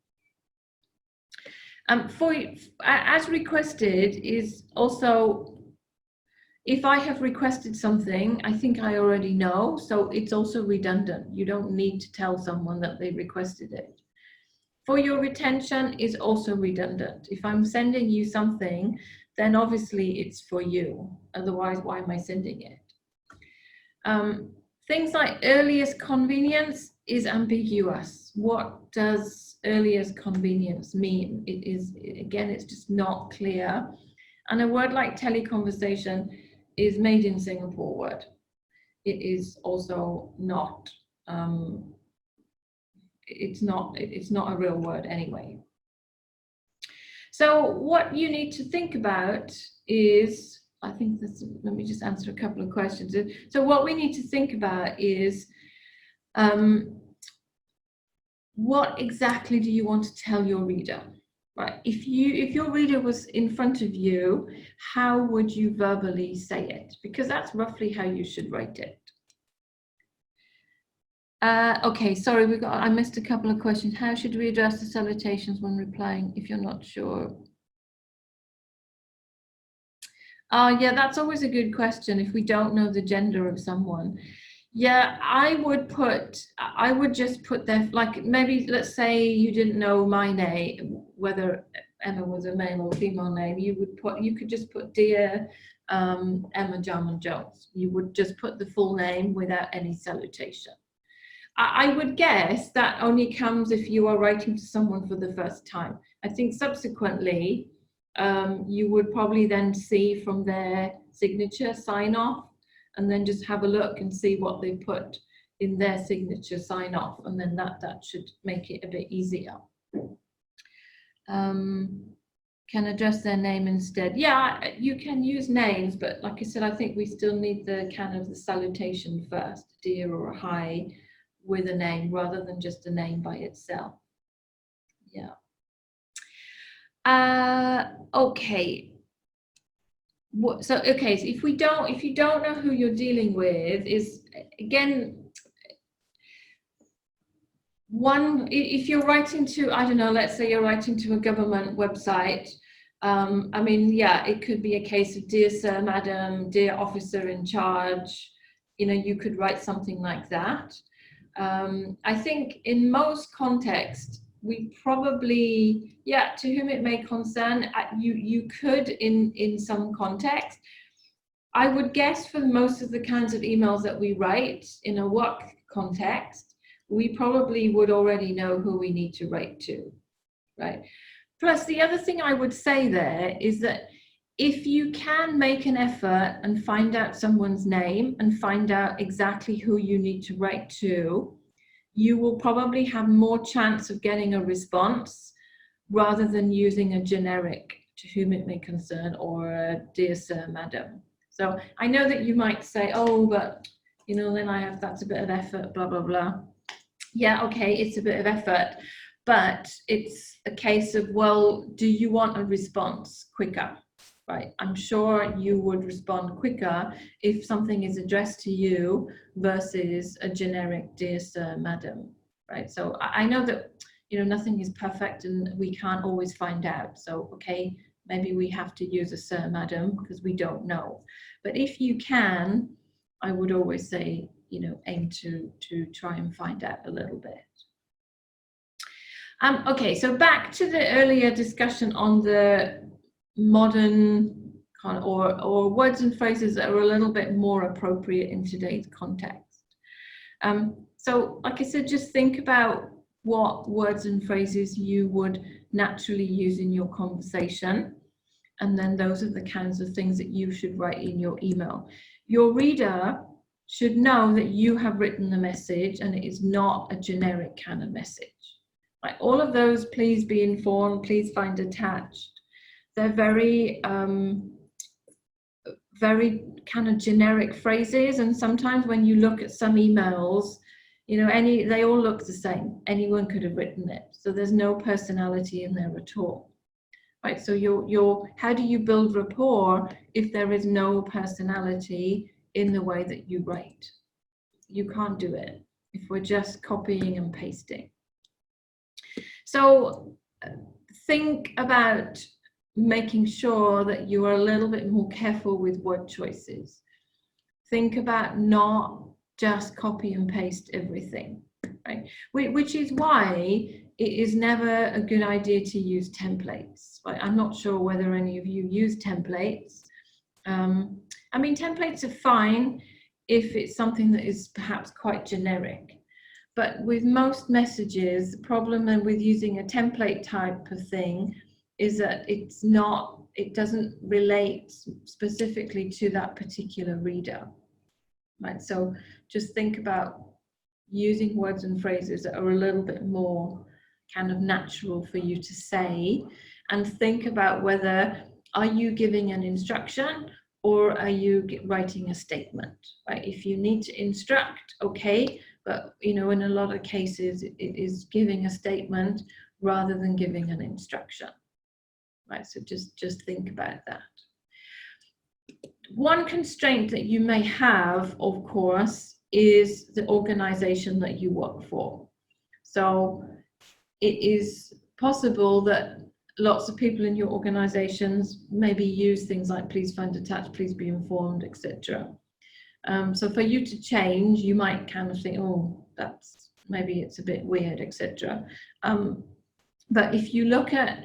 As requested is also if I have requested something, I think I already know, so it's also redundant. You don't need to tell someone that they requested it. For your retention is also redundant. If I'm sending you something, then obviously it's for you. Otherwise, why am I sending it? Things like earliest convenience is ambiguous. What does earliest convenience mean? It is, again, it's just not clear. And a word like teleconversation is made in Singapore word. It is also not, it's not a real word anyway. So what you need to think about is, I think this, let me just answer a couple of questions. So what we need to think about is, what exactly do you want to tell your reader? Right? If your reader was in front of you, how would you verbally say it? Because that's roughly how you should write it. Okay, sorry, I missed a couple of questions. How should we address the salutations when replying if you're not sure? Yeah, that's always a good question if we don't know the gender of someone. Yeah, I would just put their, like, maybe let's say you didn't know my name, whether Emma was a male or female name, you could just put Dear 𝗟𝗶𝗸𝗲. You would just put the full name without any salutation. I would guess that only comes if you are writing to someone for the first time. I think subsequently, you would probably then see from their signature sign off, and then just have a look and see what they put in their signature sign off, and then that should make it a bit easier. Can address their name instead. Yeah, you can use names, but like I said, I think we still need the kind of the salutation first, dear or hi, with a name rather than just a name by itself. Yeah. Okay. So if you don't know who you're dealing with, is again, if you're writing to, I don't know, let's say you're writing to a government website, I mean, yeah, it could be a case of dear sir, madam, dear officer in charge, you know, you could write something like that. I think in most contexts, we probably, yeah, to whom it may concern, you could in some context. I would guess for most of the kinds of emails that we write in a work context, we probably would already know who we need to write to, right? Plus, the other thing I would say there is that if you can make an effort and find out someone's name and find out exactly who you need to write to, you will probably have more chance of getting a response rather than using a generic to whom it may concern or a dear sir, madam. So I know that you might say, oh, but you know, then that's a bit of effort, blah, blah, blah. Yeah, okay, it's a bit of effort, but it's a case of, well, do you want a response quicker? Right, I'm sure you would respond quicker if something is addressed to you versus a generic dear sir, madam, right? So I know that, you know, nothing is perfect and we can't always find out. So, okay, maybe we have to use a sir, madam, because we don't know. But if you can, I would always say, you know, aim to try and find out a little bit. Okay, so back to the earlier discussion on the modern kind of, or words and phrases that are a little bit more appropriate in today's context. So like I said, just think about what words and phrases you would naturally use in your conversation, and then those are the kinds of things that you should write in your email. Your reader should know that you have written the message and it is not a generic kind of message. Right? All of those, please be informed, please find attached. They're very, very kind of generic phrases, and sometimes when you look at some emails, you know, they all look the same. Anyone could have written it, so there's no personality in there at all. Right? So how do you build rapport if there is no personality in the way that you write? You can't do it if we're just copying and pasting. So think about making sure that you are a little bit more careful with word choices. Think about not just copy and paste everything, right? Which is why it is never a good idea to use templates. Right? I'm not sure whether any of you use templates. I mean, templates are fine if it's something that is perhaps quite generic. But with most messages, the problem with using a template type of thing is that it doesn't relate specifically to that particular reader. Right? So just think about using words and phrases that are a little bit more kind of natural for you to say, and think about whether are you giving an instruction or are you writing a statement, right? If you need to instruct, okay, but you know, in a lot of cases it is giving a statement rather than giving an instruction, right? So just think about that. One constraint that you may have, of course, is the organization that you work for. So it is possible that lots of people in your organizations maybe use things like please find attached, please be informed, etc. So for you to change, you might kind of think, oh, that's maybe it's a bit weird, etc. But if you look at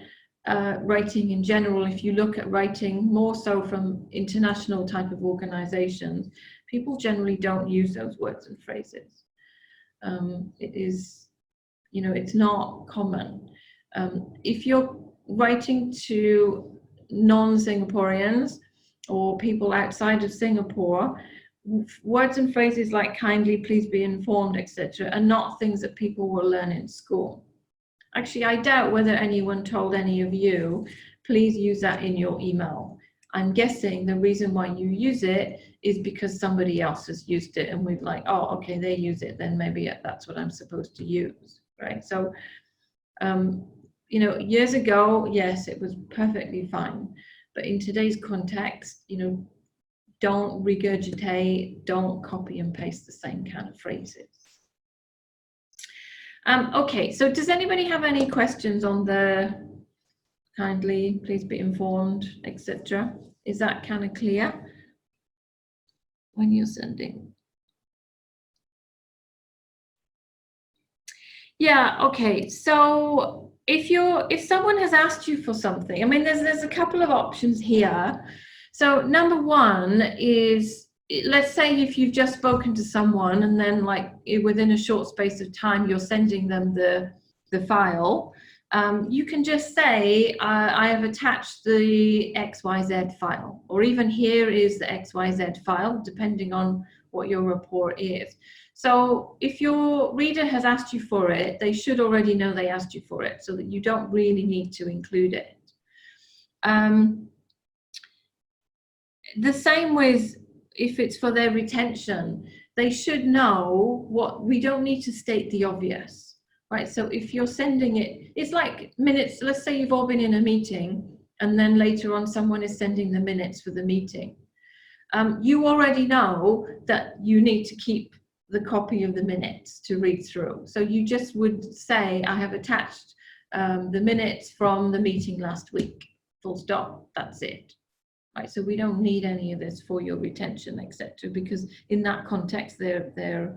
writing in general, if you look at writing more so from international type of organizations, people generally don't use those words and phrases. It is, you know, it's not common. If you're writing to non-Singaporeans or people outside of Singapore, words and phrases like kindly, please be informed, etc. are not things that people will learn in school. Actually, I doubt whether anyone told any of you, please use that in your email. I'm guessing the reason why you use it is because somebody else has used it and we've like, oh, okay, they use it, then maybe that's what I'm supposed to use, right? So, you know, years ago, yes, it was perfectly fine. But in today's context, you know, don't regurgitate, don't copy and paste the same kind of phrases. Okay, so does anybody have any questions on the kindly, please be informed, etc.? Is that kind of clear when you're sending? Yeah, okay, so if someone has asked you for something, I mean, there's a couple of options here. So number one is, let's say if you've just spoken to someone and then like within a short space of time you're sending them the file, you can just say I have attached the XYZ file, or even here is the XYZ file, depending on what your report is. So if your reader has asked you for it, they should already know they asked you for it, so that you don't really need to include it. The same with if it's for their retention, they should know what, we don't need to state the obvious, right? So if you're sending it, it's like minutes, let's say you've all been in a meeting and then later on someone is sending the minutes for the meeting. You already know that you need to keep the copy of the minutes to read through. So you just would say, I have attached the minutes from the meeting last week, full stop, that's it. Right, so we don't need any of this for your retention, etc., because in that context, they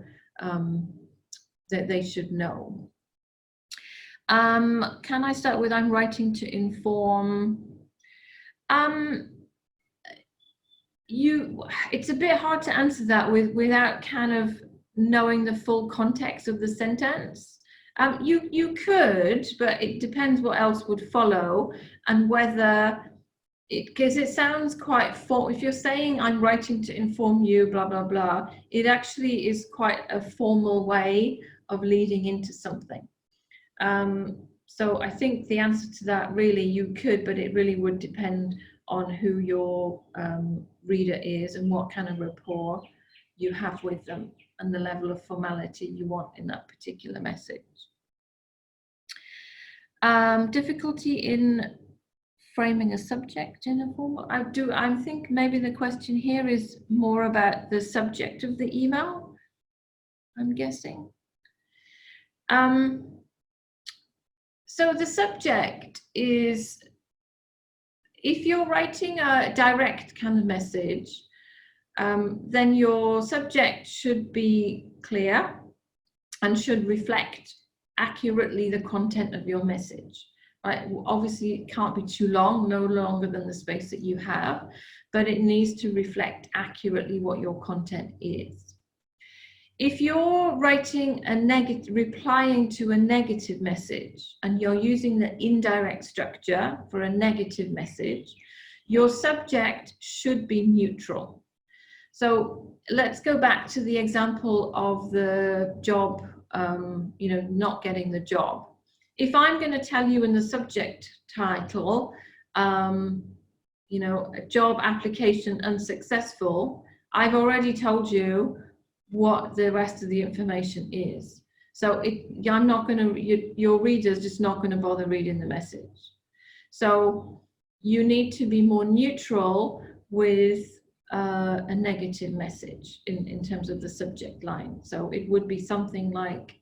should know. Can I start with I'm writing to inform? It's a bit hard to answer that without kind of knowing the full context of the sentence. You could, but it depends what else would follow and whether. Because it sounds quite if you're saying I'm writing to inform you, blah, blah, blah, it actually is quite a formal way of leading into something. So I think the answer to that really you could, but it really would depend on who your reader is and what kind of rapport you have with them and the level of formality you want in that particular message. Difficulty in framing a subject in a form. I think maybe the question here is more about the subject of the email, I'm guessing. So the subject is, if you're writing a direct kind of message, then your subject should be clear and should reflect accurately the content of your message. Right? Obviously, it can't be too long, no longer than the space that you have, but it needs to reflect accurately what your content is. If you're writing a replying to a negative message and you're using the indirect structure for a negative message, your subject should be neutral. So let's go back to the example of the job, not getting the job. If I'm going to tell you in the subject title, a job application unsuccessful, I've already told you what the rest of the information is. So I'm not going to, your reader's just not going to bother reading the message. So you need to be more neutral with a negative message in terms of the subject line. So it would be something like,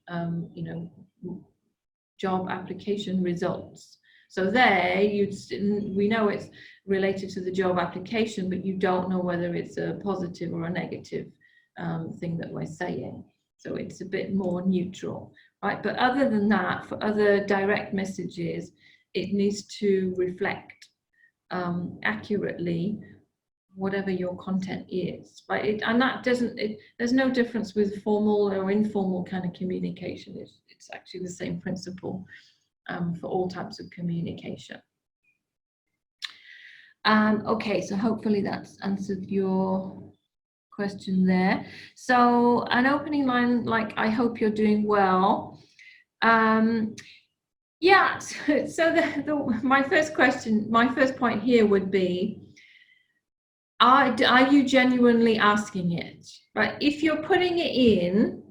job application results. So there, we know it's related to the job application, but you don't know whether it's a positive or a negative thing that we're saying. So it's a bit more neutral, right? But other than that, for other direct messages, it needs to reflect accurately whatever your content is, right? And that doesn't, there's no difference with formal or informal kind of communication. It's actually the same principle for all types of communication. Okay, so hopefully that's answered your question there. So an opening line like, I hope you're doing well. Yeah, so my first point here would be, are you genuinely asking it, right? If you're putting it in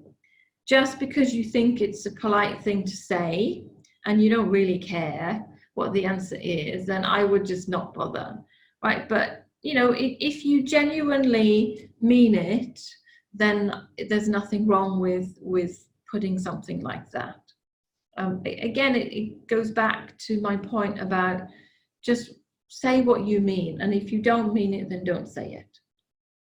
just because you think it's a polite thing to say and you don't really care what the answer is, then I would just not bother, right? But if you genuinely mean it, then there's nothing wrong with putting something like that. Again, it goes back to my point about just say what you mean, and if you don't mean it, then don't say it,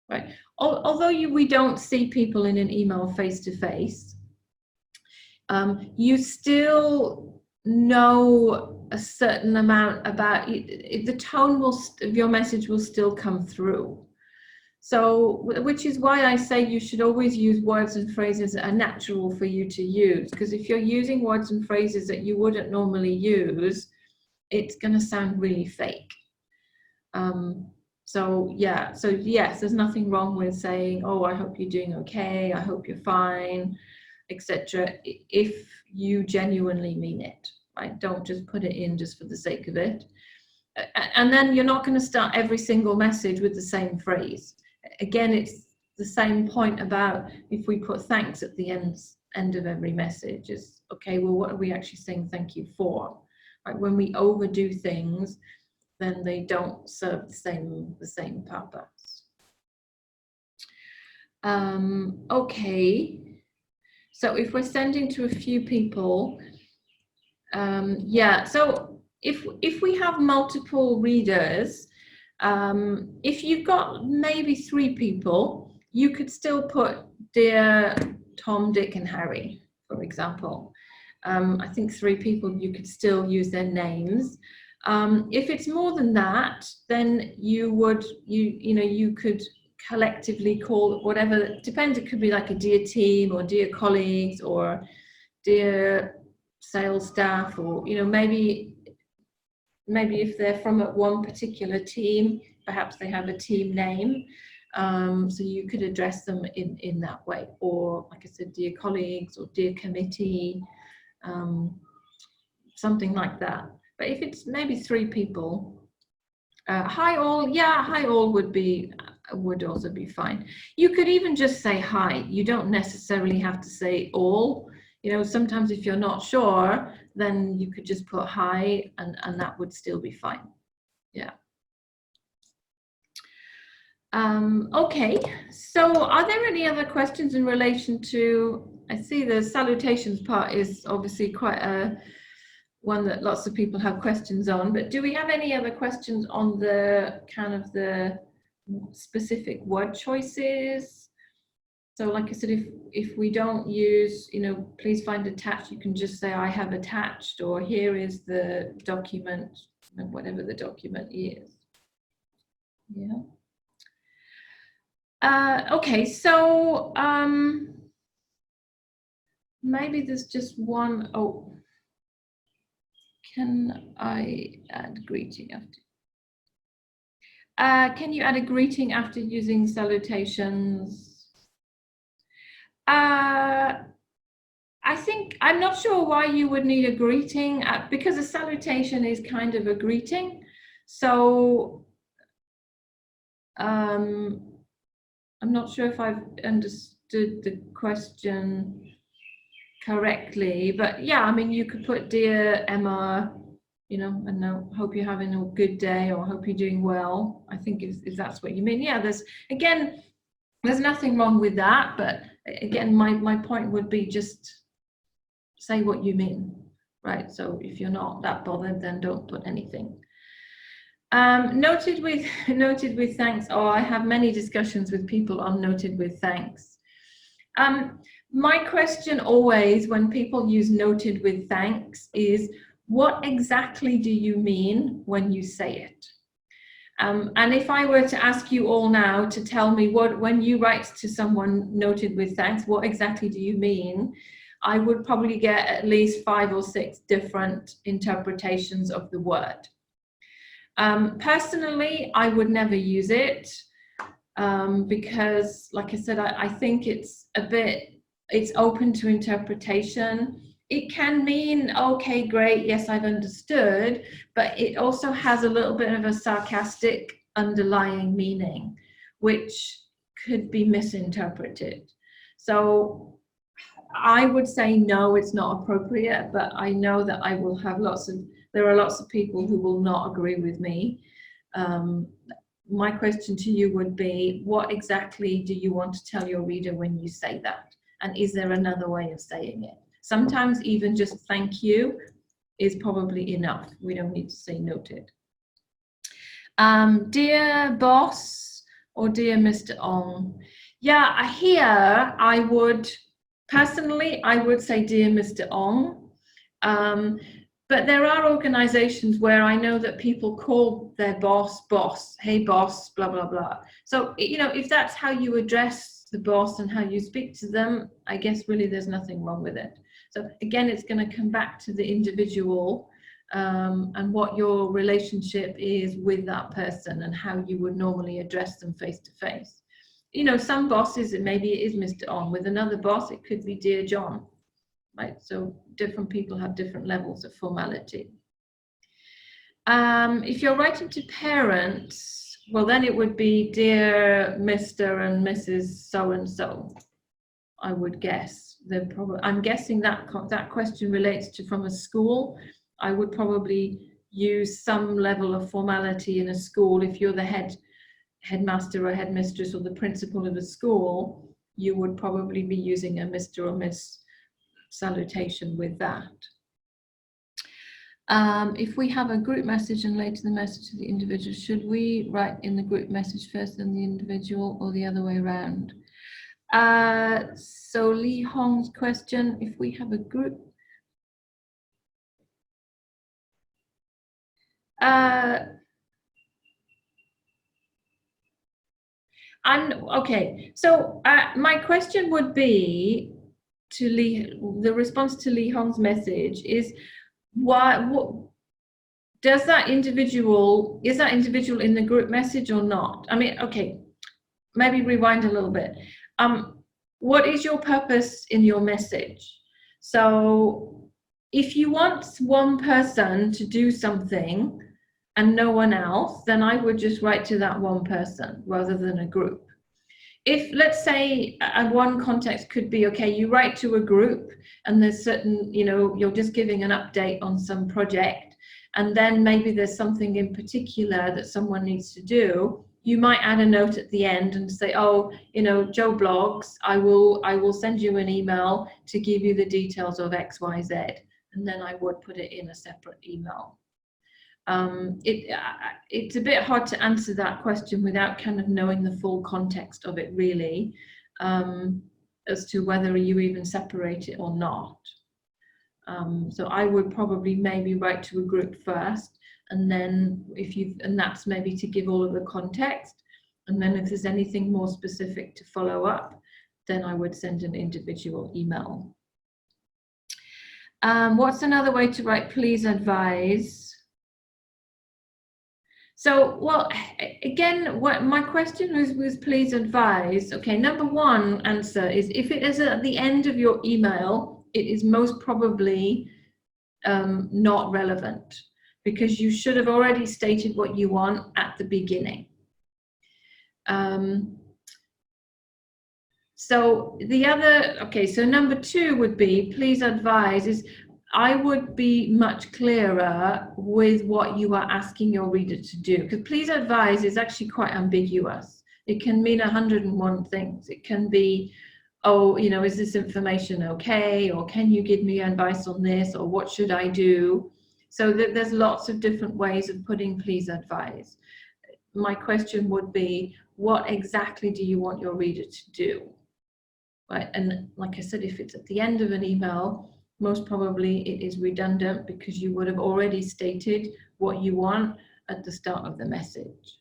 right? Although we don't see people in an email face to face, you still know a certain amount about the tone of your message will still come through. So, which is why I say you should always use words and phrases that are natural for you to use, because if you're using words and phrases that you wouldn't normally use, it's going to sound really fake. So yes, there's nothing wrong with saying, oh, I hope you're doing okay, I hope you're fine, etc. if you genuinely mean it, right? Don't just put it in just for the sake of it. And then you're not going to start every single message with the same phrase. Again, it's the same point about if we put thanks at the end of every message, is okay, well, what are we actually saying thank you for? Right? When we overdo things, then they don't serve the same purpose. Okay, so if we're sending to a few people, so if we have multiple readers, if you've got maybe 3 people, you could still put Dear Tom, Dick and Harry, for example. I think 3 people, you could still use their names. If it's more than that, then you could collectively call whatever, it depends, it could be like a dear team or dear colleagues or dear sales staff, or maybe if they're from one particular team, perhaps they have a team name, so you could address them in that way, or like I said, dear colleagues or dear committee, something like that. But if it's maybe 3 people, hi all, hi all would also be fine. You could even just say hi. You don't necessarily have to say all. Sometimes if you're not sure, then you could just put hi, and that would still be fine. Yeah. Okay, so are there any other questions in relation to, I see the salutations part is obviously quite one that lots of people have questions on. But do we have any other questions on the kind of the specific word choices? So like I said, if we don't use, you know, please find attached, you can just say I have attached, or here is the document, whatever the document is. Yeah. Okay, so maybe there's just one. Oh, can I add greeting after? Can you add a greeting after using salutations? I think, I'm not sure why you would need a greeting, because a salutation is kind of a greeting. So I'm not sure if I've understood the question correctly, but yeah, I mean, you could put dear Emma, you know, and hope you're having a good day, or hope you're doing well. I think if that's what you mean. Yeah, there's nothing wrong with that, but again, my point would be just say what you mean, right? So if you're not that bothered, then don't put anything. Noted with thanks. Oh, I have many discussions with people on noted with thanks. My question always when people use noted with thanks is, what exactly do you mean when you say it? And if I were to ask you all now to tell me when you write to someone noted with thanks, what exactly do you mean? I would probably get at least 5 or 6 different interpretations of the word. Personally, I would never use it because, like I said, I think it's open to interpretation. It can mean, okay, great, yes, I've understood, but it also has a little bit of a sarcastic underlying meaning, which could be misinterpreted. So I would say no, it's not appropriate, but I know that I will have there are lots of people who will not agree with me. My question to you would be, what exactly do you want to tell your reader when you say that? And is there another way of saying it? Sometimes even just thank you is probably enough. We don't need to say noted. Dear boss or dear Mr. Ong. Yeah, here I would, personally, I would say dear Mr. Ong. But there are organizations where I know that people call their boss, hey boss, blah, blah, blah. So, you know, if that's how you address the boss and how you speak to them, I guess really there's nothing wrong with it. So again, it's going to come back to the individual and what your relationship is with that person and how you would normally address them face to face. You know, some bosses, maybe it is Mr. On. With another boss, it could be dear John, right? So different people have different levels of formality. If you're writing to parents, well, then it would be dear Mr. and Mrs. So-and-so, I would guess. I'm guessing that question relates to from a school. I would probably use some level of formality in a school. If you're the headmaster or headmistress or the principal of a school, you would probably be using a Mr. or Miss salutation with that. If we have a group message and later the message to the individual, should we write in the group message first and the individual, or the other way around? So Lee Hong's question, if we have a group, okay, so my question would be to Lee, the response to Lee Hong's message is, what is that individual in the group message or not? I mean, okay, maybe rewind a little bit. What is your purpose in your message? So if you want one person to do something and no one else, then I would just write to that one person rather than a group. If, let's say, one context could be, okay, you write to a group and there's certain, you know, you're just giving an update on some project, and then maybe there's something in particular that someone needs to do, you might add a note at the end and say, oh, you know, Joe blogs, I will send you an email to give you the details of X, Y, Z. and then I would put it in a separate email. It's a bit hard to answer that question without kind of knowing the full context of it, really, as to whether you even separate it or not. So I would probably maybe write to a group first, and then and that's maybe to give all of the context, and then if there's anything more specific to follow up, then I would send an individual email. What's another way to write please advise? So, well, again, what my question was please advise. Okay, number one answer is if it is at the end of your email, it is most probably not relevant, because you should have already stated what you want at the beginning. So the other, okay, so number two would be please advise is I would be much clearer with what you are asking your reader to do, because please advise is actually quite ambiguous. It can mean 101 things. It can be, oh, you know, is this information okay? Or can you give me advice on this? Or what should I do? So there's lots of different ways of putting please advise. My question would be, what exactly do you want your reader to do? Right, and like I said, if it's at the end of an email, most probably it is redundant because you would have already stated what you want at the start of the message.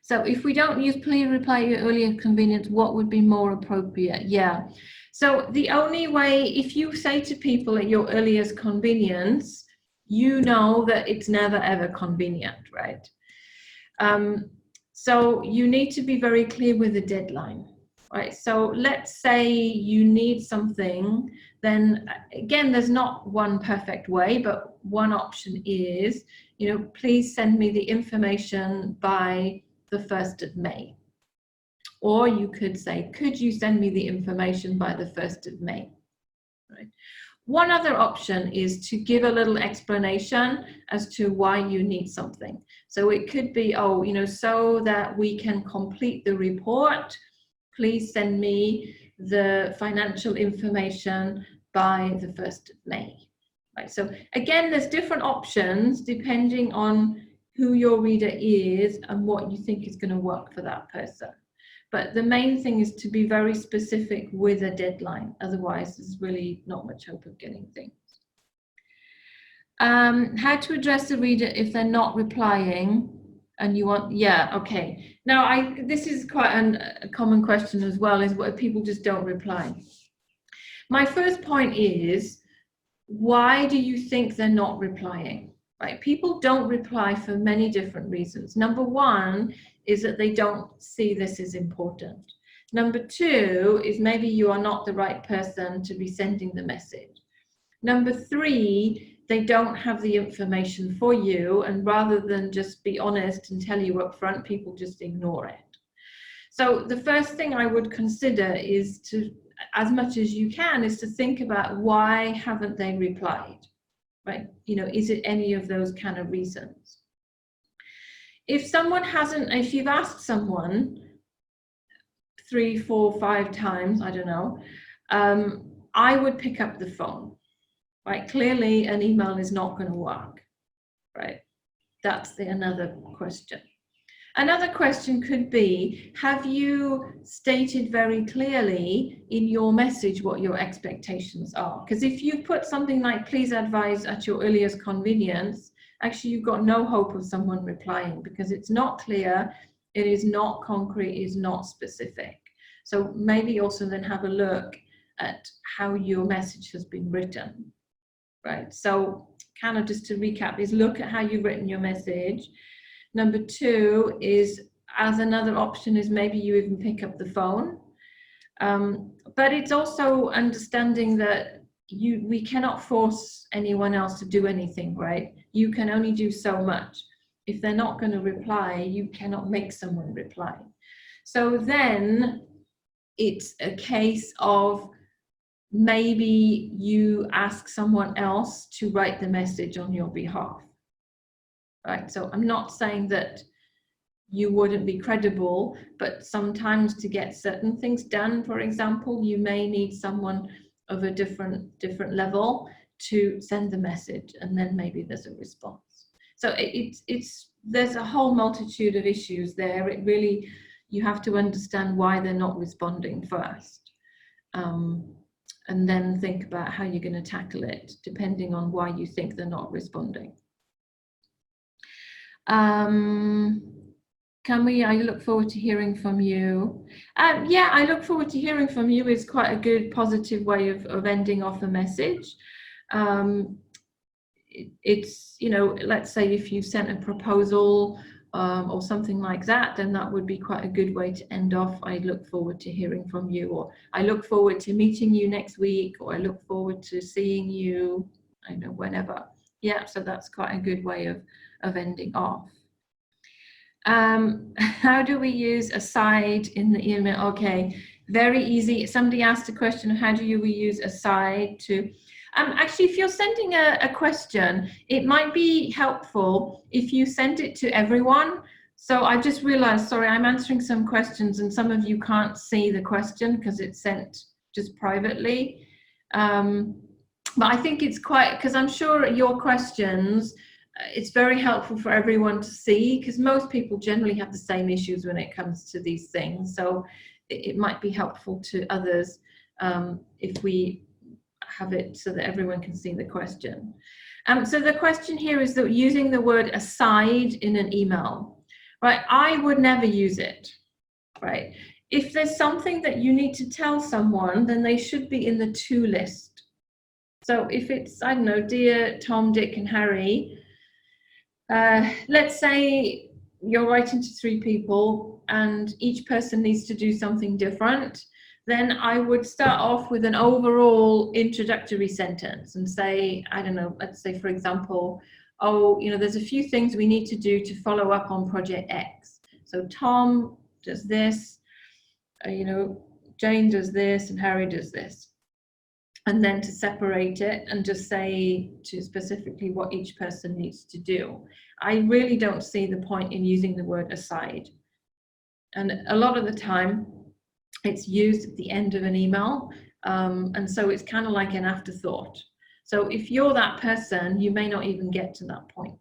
So if we don't use please reply at your earliest convenience, what would be more appropriate? Yeah, so the only way, if you say to people at your earliest convenience, you know that it's never ever convenient, right? So you need to be very clear with the deadline. Right, so let's say you need something, then again, there's not one perfect way, but one option is, you know, please send me the information by the 1st of May. Or you could say, could you send me the information by the 1st of May? Right. One other option is to give a little explanation as to why you need something. So it could be, oh, you know, so that we can complete the report, please send me the financial information by the 1st of May. Right, so again, there's different options depending on who your reader is and what you think is going to work for that person. But the main thing is to be very specific with a deadline. Otherwise, there's really not much hope of getting things. How to address the reader if they're not replying and you want, yeah, okay. Now, this is quite a common question as well, is what if people just don't reply? My first point is, why do you think they're not replying? Right? People don't reply for many different reasons. Number one is that they don't see this as important. Number two is maybe you are not the right person to be sending the message. Number three, they don't have the information for you, and rather than just be honest and tell you up front, people just ignore it. So the first thing I would consider is to, as much as you can, is to think about why haven't they replied, right? You know, is it any of those kind of reasons? If someone hasn't, if you've asked someone 3, 4, 5 times, I don't know, I would pick up the phone. Right, clearly an email is not going to work, right? That's another question. Another question could be, have you stated very clearly in your message what your expectations are? Because if you put something like, please advise at your earliest convenience, actually you've got no hope of someone replying because it's not clear, it is not concrete, it is not specific. So maybe also then have a look at how your message has been written. Right, so kind of just to recap is look at how you've written your message. Number two is, as another option, is maybe you even pick up the phone. But it's also understanding that we cannot force anyone else to do anything, right? You can only do so much. If they're not going to reply, you cannot make someone reply. So then it's a case of maybe you ask someone else to write the message on your behalf, right? So I'm not saying that you wouldn't be credible, but sometimes to get certain things done, for example, you may need someone of a different level to send the message, and then maybe there's a response. So there's a whole multitude of issues there. It really, you have to understand why they're not responding first, and then think about how you're going to tackle it depending on why you think they're not responding. I look forward to hearing from you. Yeah, I look forward to hearing from you is quite a good positive way of ending off a message. It's, you know, let's say if you sent a proposal or something like that, then that would be quite a good way to end off. I look forward to hearing from you, or I look forward to meeting you next week, or I look forward to seeing you, I don't know, whenever. Yeah, so that's quite a good way of ending off. How do we use aside in the email? Okay, very easy. Somebody asked a question, how do we use aside to... actually, if you're sending a question, it might be helpful if you send it to everyone. So I just realized, sorry, I'm answering some questions and some of you can't see the question because it's sent just privately. But I think it's quite, because I'm sure your questions, it's very helpful for everyone to see, because most people generally have the same issues when it comes to these things. So it might be helpful to others if we have it so that everyone can see the question. So the question here is that using the word aside in an email, right? I would never use it, right? If there's something that you need to tell someone, then they should be in the to list. So if it's, I don't know, dear Tom, Dick, and Harry, let's say you're writing to 3 people and each person needs to do something different, then I would start off with an overall introductory sentence and say, I don't know, let's say, for example, oh, you know, there's a few things we need to do to follow up on project X. So Tom does this, you know, Jane does this, and Harry does this. And then to separate it and just say to specifically what each person needs to do. I really don't see the point in using the word aside. And a lot of the time it's used at the end of an email. And so it's kind of like an afterthought. So if you're that person, you may not even get to that point.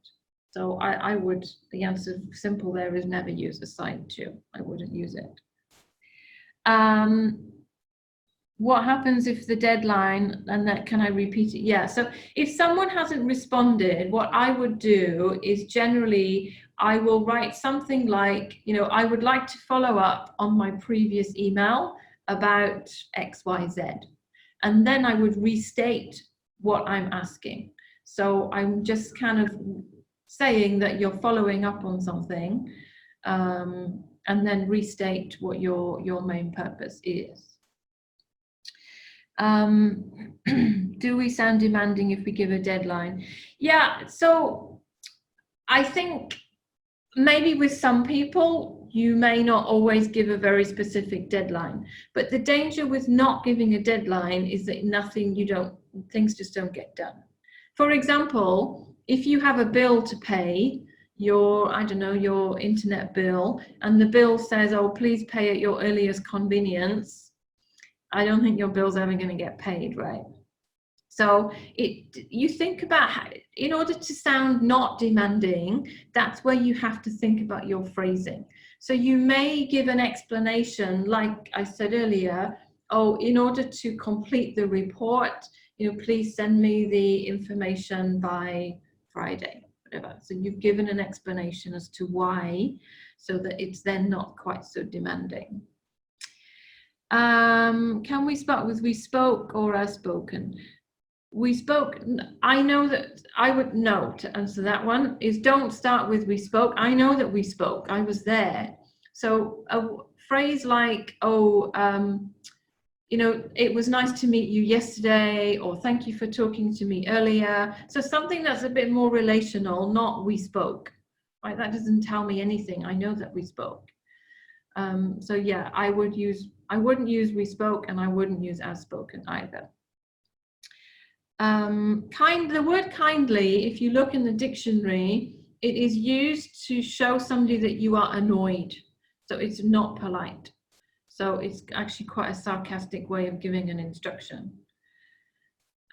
So I would, the answer simple there is never use aside to. I wouldn't use it. What happens if the deadline, and that, can I repeat it? Yeah, so if someone hasn't responded, what I would do is generally, I will write something like, you know, I would like to follow up on my previous email about XYZ. And then I would restate what I'm asking. So I'm just kind of saying that you're following up on something, and then restate what your main purpose is. Do we sound demanding if we give a deadline? Yeah, so I think maybe with some people you may not always give a very specific deadline, but the danger with not giving a deadline is that things just don't get done. For example, if you have a bill to pay, I don't know, your internet bill, and the bill says, oh, please pay at your earliest convenience, I don't think your bill's ever going to get paid, right? So you think about how, in order to sound not demanding, that's where you have to think about your phrasing. So you may give an explanation, like I said earlier, oh, in order to complete the report, you know, please send me the information by Friday, whatever. So you've given an explanation as to why, so that it's then not quite so demanding. Can we start with we spoke or as spoken? We spoke, I know that I would know to answer that one is don't start with we spoke. I know that we spoke, I was there. So a phrase like, oh, you know, it was nice to meet you yesterday, or thank you for talking to me earlier. So something that's a bit more relational, not we spoke, right? That doesn't tell me anything. I know that we spoke. So yeah, I wouldn't use we spoke, and I wouldn't use as spoken either. The word kindly, if you look in the dictionary, it is used to show somebody that you are annoyed. So it's not polite. So it's actually quite a sarcastic way of giving an instruction.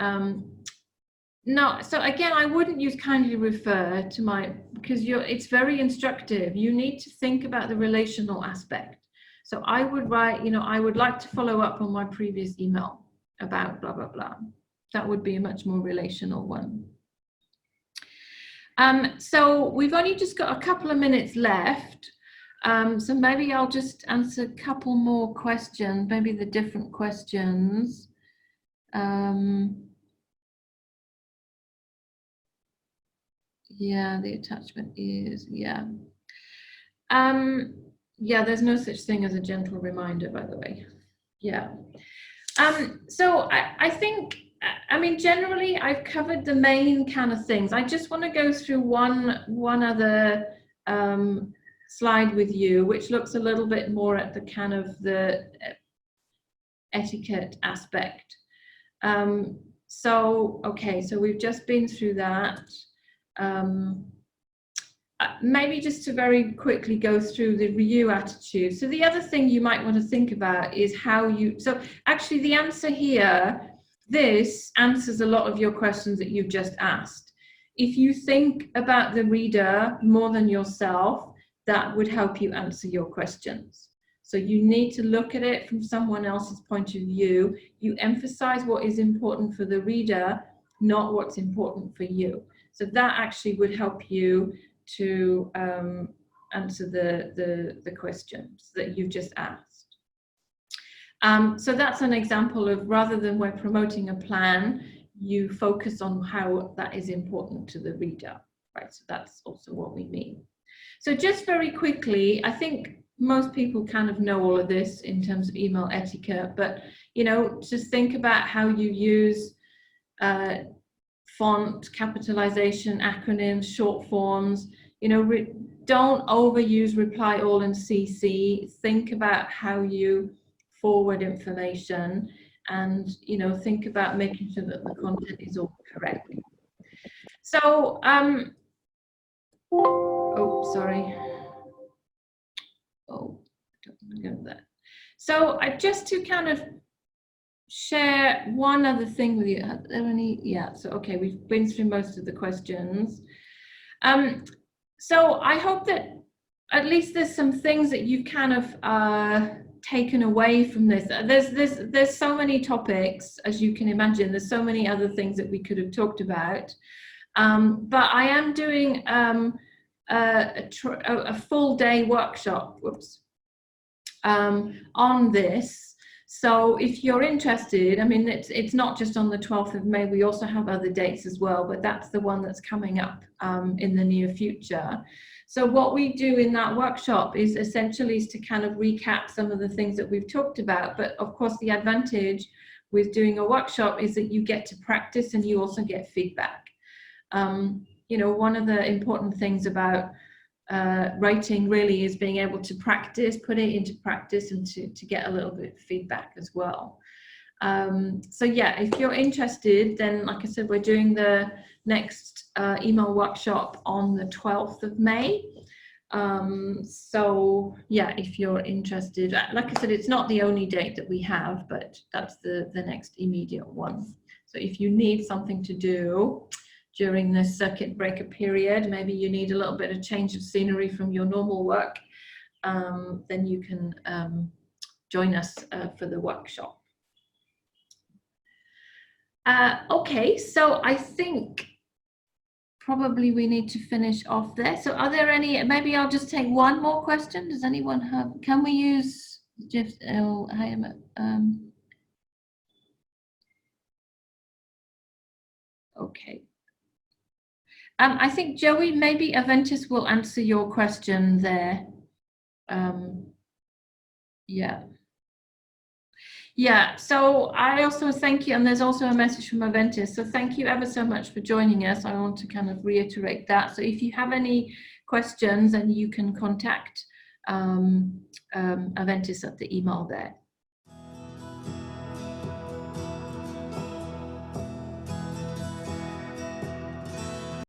No, so again, I wouldn't use kindly refer to because it's very instructive. You need to think about the relational aspect. So I would write, I would like to follow up on my previous email about blah, blah, blah. That would be a much more relational one. So we've only just got a couple of minutes left. So maybe I'll just answer a couple more questions, maybe the different questions. Yeah, the attachment is, yeah. Yeah, there's no such thing as a gentle reminder, by the way. Yeah. So I think, generally I've covered the main kind of things. I just want to go through one other slide with you, which looks a little bit more at the kind of the etiquette aspect. Okay, so we've just been through that. Maybe just to very quickly go through the you attitude. So the other thing you might want to think about is how you, so actually the answer here, this answers a lot of your questions that you've just asked. If you think about the reader more than yourself, that would help you answer your questions. So you need to look at it from someone else's point of view. You emphasize what is important for the reader, not what's important for you. So that actually would help you to answer the questions that you've just asked. So that's an example of, rather than we're promoting a plan, you focus on how that is important to the reader, right? So that's also what we mean. So just very quickly, I think most people kind of know all of this in terms of email etiquette, but just think about how you use font, capitalization, acronyms, short forms. Don't overuse reply all and CC. Think about how you forward information, and think about making sure that the content is all correct. So oh, sorry. Oh, don't want to go there. So just to kind of share one other thing with you. Are there any? Yeah, so okay, we've been through most of the questions. So I hope that at least there's some things that you've kind of taken away from this. There's so many topics, as you can imagine. There's so many other things that we could have talked about. But I am doing a full day workshop, on this. So if you're interested, it's not just on the 12th of May, we also have other dates as well, but that's the one that's coming up in the near future. So what we do in that workshop is essentially to kind of recap some of the things that we've talked about. But of course, the advantage with doing a workshop is that you get to practice and you also get feedback. One of the important things about writing really is being able to practice, put it into practice, and to get a little bit of feedback as well. So yeah, if you're interested, then like I said, we're doing the next email workshop on the 12th of May. So yeah, if you're interested, like I said, it's not the only date that we have, but that's the next immediate one. So if you need something to do during this circuit breaker period, maybe you need a little bit of change of scenery from your normal work, then you can join us for the workshop. Okay, so I think probably we need to finish off there. So are there any, maybe I'll just take one more question. Does anyone have, can we use Jeff's, okay. I think, Joey, maybe Aventis will answer your question there. Yeah. Yeah, so I also thank you, and there's also a message from Aventis. So thank you ever so much for joining us. I want to kind of reiterate that. So if you have any questions, then you can contact Aventis at the email there.